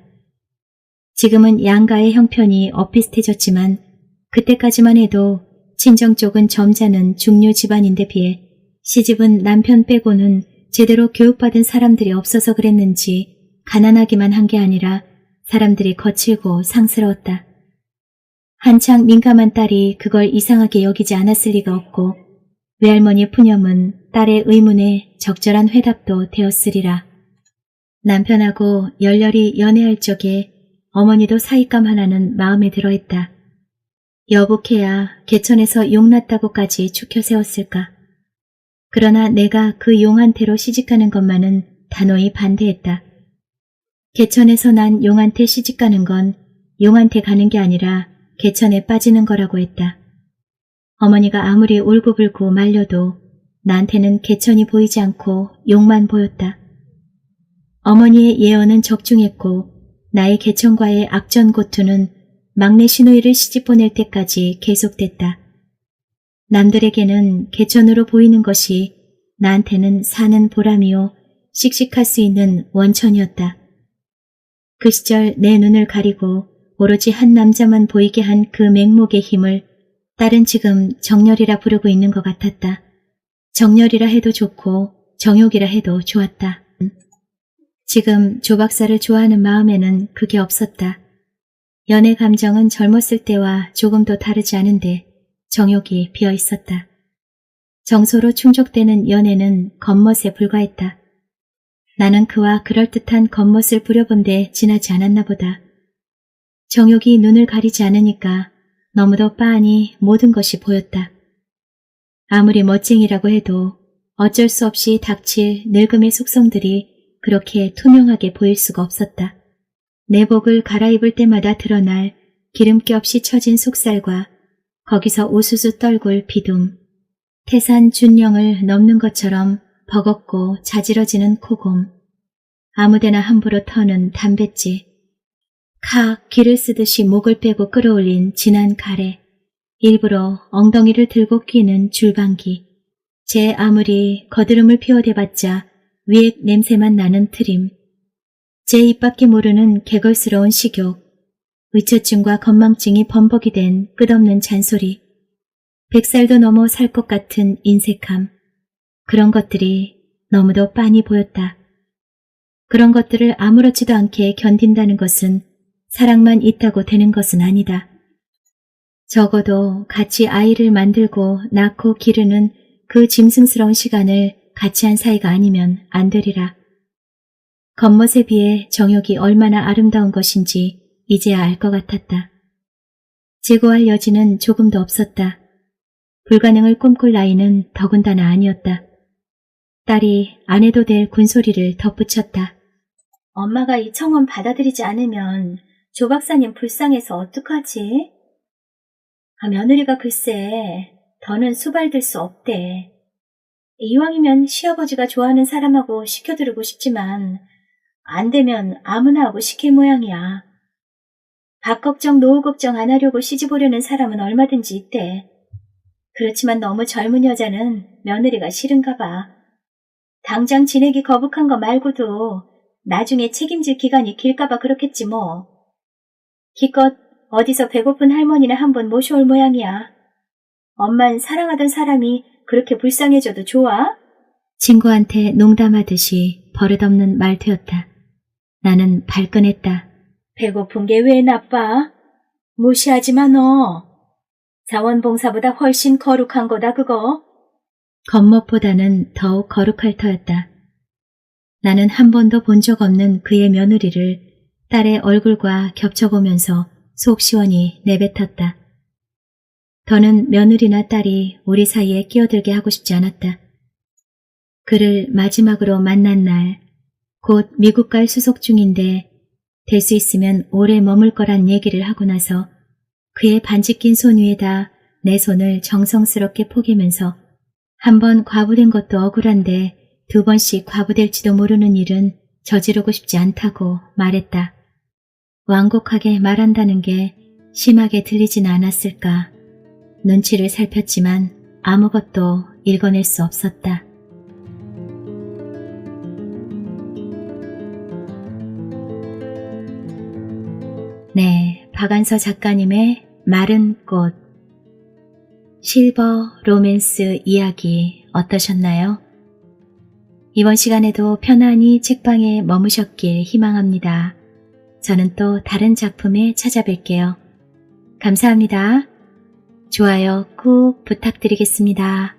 지금은 양가의 형편이 엇비슷해졌지만 그때까지만 해도 친정 쪽은 점잖은 중류 집안인데 비해 시집은 남편 빼고는 제대로 교육받은 사람들이 없어서 그랬는지 가난하기만 한 게 아니라 사람들이 거칠고 상스러웠다. 한창 민감한 딸이 그걸 이상하게 여기지 않았을 리가 없고 외할머니의 푸념은 딸의 의문에 적절한 회답도 되었으리라. 남편하고 열렬히 연애할 적에 어머니도 사익감 하나는 마음에 들어했다. 여복해야 개천에서 용났다고까지 추켜 세웠을까. 그러나 내가 그 용한테로 시집가는 것만은 단호히 반대했다. 개천에서 난 용한테 시집가는 건 용한테 가는 게 아니라 개천에 빠지는 거라고 했다. 어머니가 아무리 울고불고 말려도 나한테는 개천이 보이지 않고 용만 보였다. 어머니의 예언은 적중했고 나의 개천과의 악전고투는 막내 시누이를 시집 보낼 때까지 계속됐다. 남들에게는 개천으로 보이는 것이 나한테는 사는 보람이요 씩씩할 수 있는 원천이었다. 그 시절 내 눈을 가리고 오로지 한 남자만 보이게 한 그 맹목의 힘을 딸은 지금 정열이라 부르고 있는 것 같았다. 정열이라 해도 좋고 정욕이라 해도 좋았다. 지금 조 박사를 좋아하는 마음에는 그게 없었다. 연애 감정은 젊었을 때와 조금도 다르지 않은데 정욕이 비어 있었다. 정서로 충족되는 연애는 겉멋에 불과했다. 나는 그와 그럴듯한 겉멋을 부려본데 지나지 않았나 보다. 정욕이 눈을 가리지 않으니까 너무도 빤히 모든 것이 보였다. 아무리 멋쟁이라고 해도 어쩔 수 없이 닥칠 늙음의 속성들이 그렇게 투명하게 보일 수가 없었다. 내복을 갈아입을 때마다 드러날 기름기 없이 처진 속살과 거기서 우수수 떨굴 비둠, 태산 준령을 넘는 것처럼 버겁고 자지러지는 코곰, 아무데나 함부로 터는 담뱃지, 길을 쓰듯이 목을 빼고 끌어올린 진한 가래, 일부러 엉덩이를 들고 끼는 줄방기, 제 아무리 거드름을 피워대봤자 위액 냄새만 나는 트림, 제 입밖에 모르는 개걸스러운 식욕, 의처증과 건망증이 범벅이 된 끝없는 잔소리, 100살도 넘어 살 것 같은 인색함, 그런 것들이 너무도 빤히 보였다. 그런 것들을 아무렇지도 않게 견딘다는 것은 사랑만 있다고 되는 것은 아니다. 적어도 같이 아이를 만들고 낳고 기르는 그 짐승스러운 시간을 같이 한 사이가 아니면 안 되리라. 겉멋에 비해 정욕이 얼마나 아름다운 것인지 이제야 알 것 같았다. 제고할 여지는 조금도 없었다. 불가능을 꿈꿀 나이는 더군다나 아니었다. 딸이 안 해도 될 군소리를 덧붙였다. 엄마가 이 청혼 받아들이지 않으면 조 박사님 불쌍해서 어떡하지? 며느리가 글쎄 더는 수발될 수 없대. 이왕이면 시아버지가 좋아하는 사람하고 시켜두르고 싶지만 안 되면 아무나 하고 시킬 모양이야. 밥 걱정 노후 걱정 안 하려고 시집 오려는 사람은 얼마든지 있대. 그렇지만 너무 젊은 여자는 며느리가 싫은가 봐. 당장 지내기 거북한 거 말고도 나중에 책임질 기간이 길까 봐 그렇겠지 뭐. 기껏 어디서 배고픈 할머니나 한번 모셔올 모양이야. 엄만 사랑하던 사람이 그렇게 불쌍해져도 좋아? 친구한테 농담하듯이 버릇없는 말투였다. 나는 발끈했다. 배고픈 게 왜 나빠? 무시하지 마 너. 자원봉사보다 훨씬 거룩한 거다 그거. 겉멋보다는 더욱 거룩할 터였다. 나는 한 번도 본 적 없는 그의 며느리를 딸의 얼굴과 겹쳐보면서 속 시원히 내뱉었다. 더는 며느리나 딸이 우리 사이에 끼어들게 하고 싶지 않았다. 그를 마지막으로 만난 날, 곧 미국 갈 수속 중인데 될 수 있으면 오래 머물 거란 얘기를 하고 나서 그의 반지 낀 손 위에다 내 손을 정성스럽게 포개면서 한 번 과부된 것도 억울한데 두 번씩 과부될지도 모르는 일은 저지르고 싶지 않다고 말했다. 완곡하게 말한다는 게 심하게 들리진 않았을까. 눈치를 살폈지만 아무것도 읽어낼 수 없었다. 네, 박안서 작가님의 마른 꽃, 실버 로맨스 이야기 어떠셨나요? 이번 시간에도 편안히 책방에 머무셨길 희망합니다. 저는 또 다른 작품에 찾아뵐게요. 감사합니다. 좋아요 꼭 부탁드리겠습니다.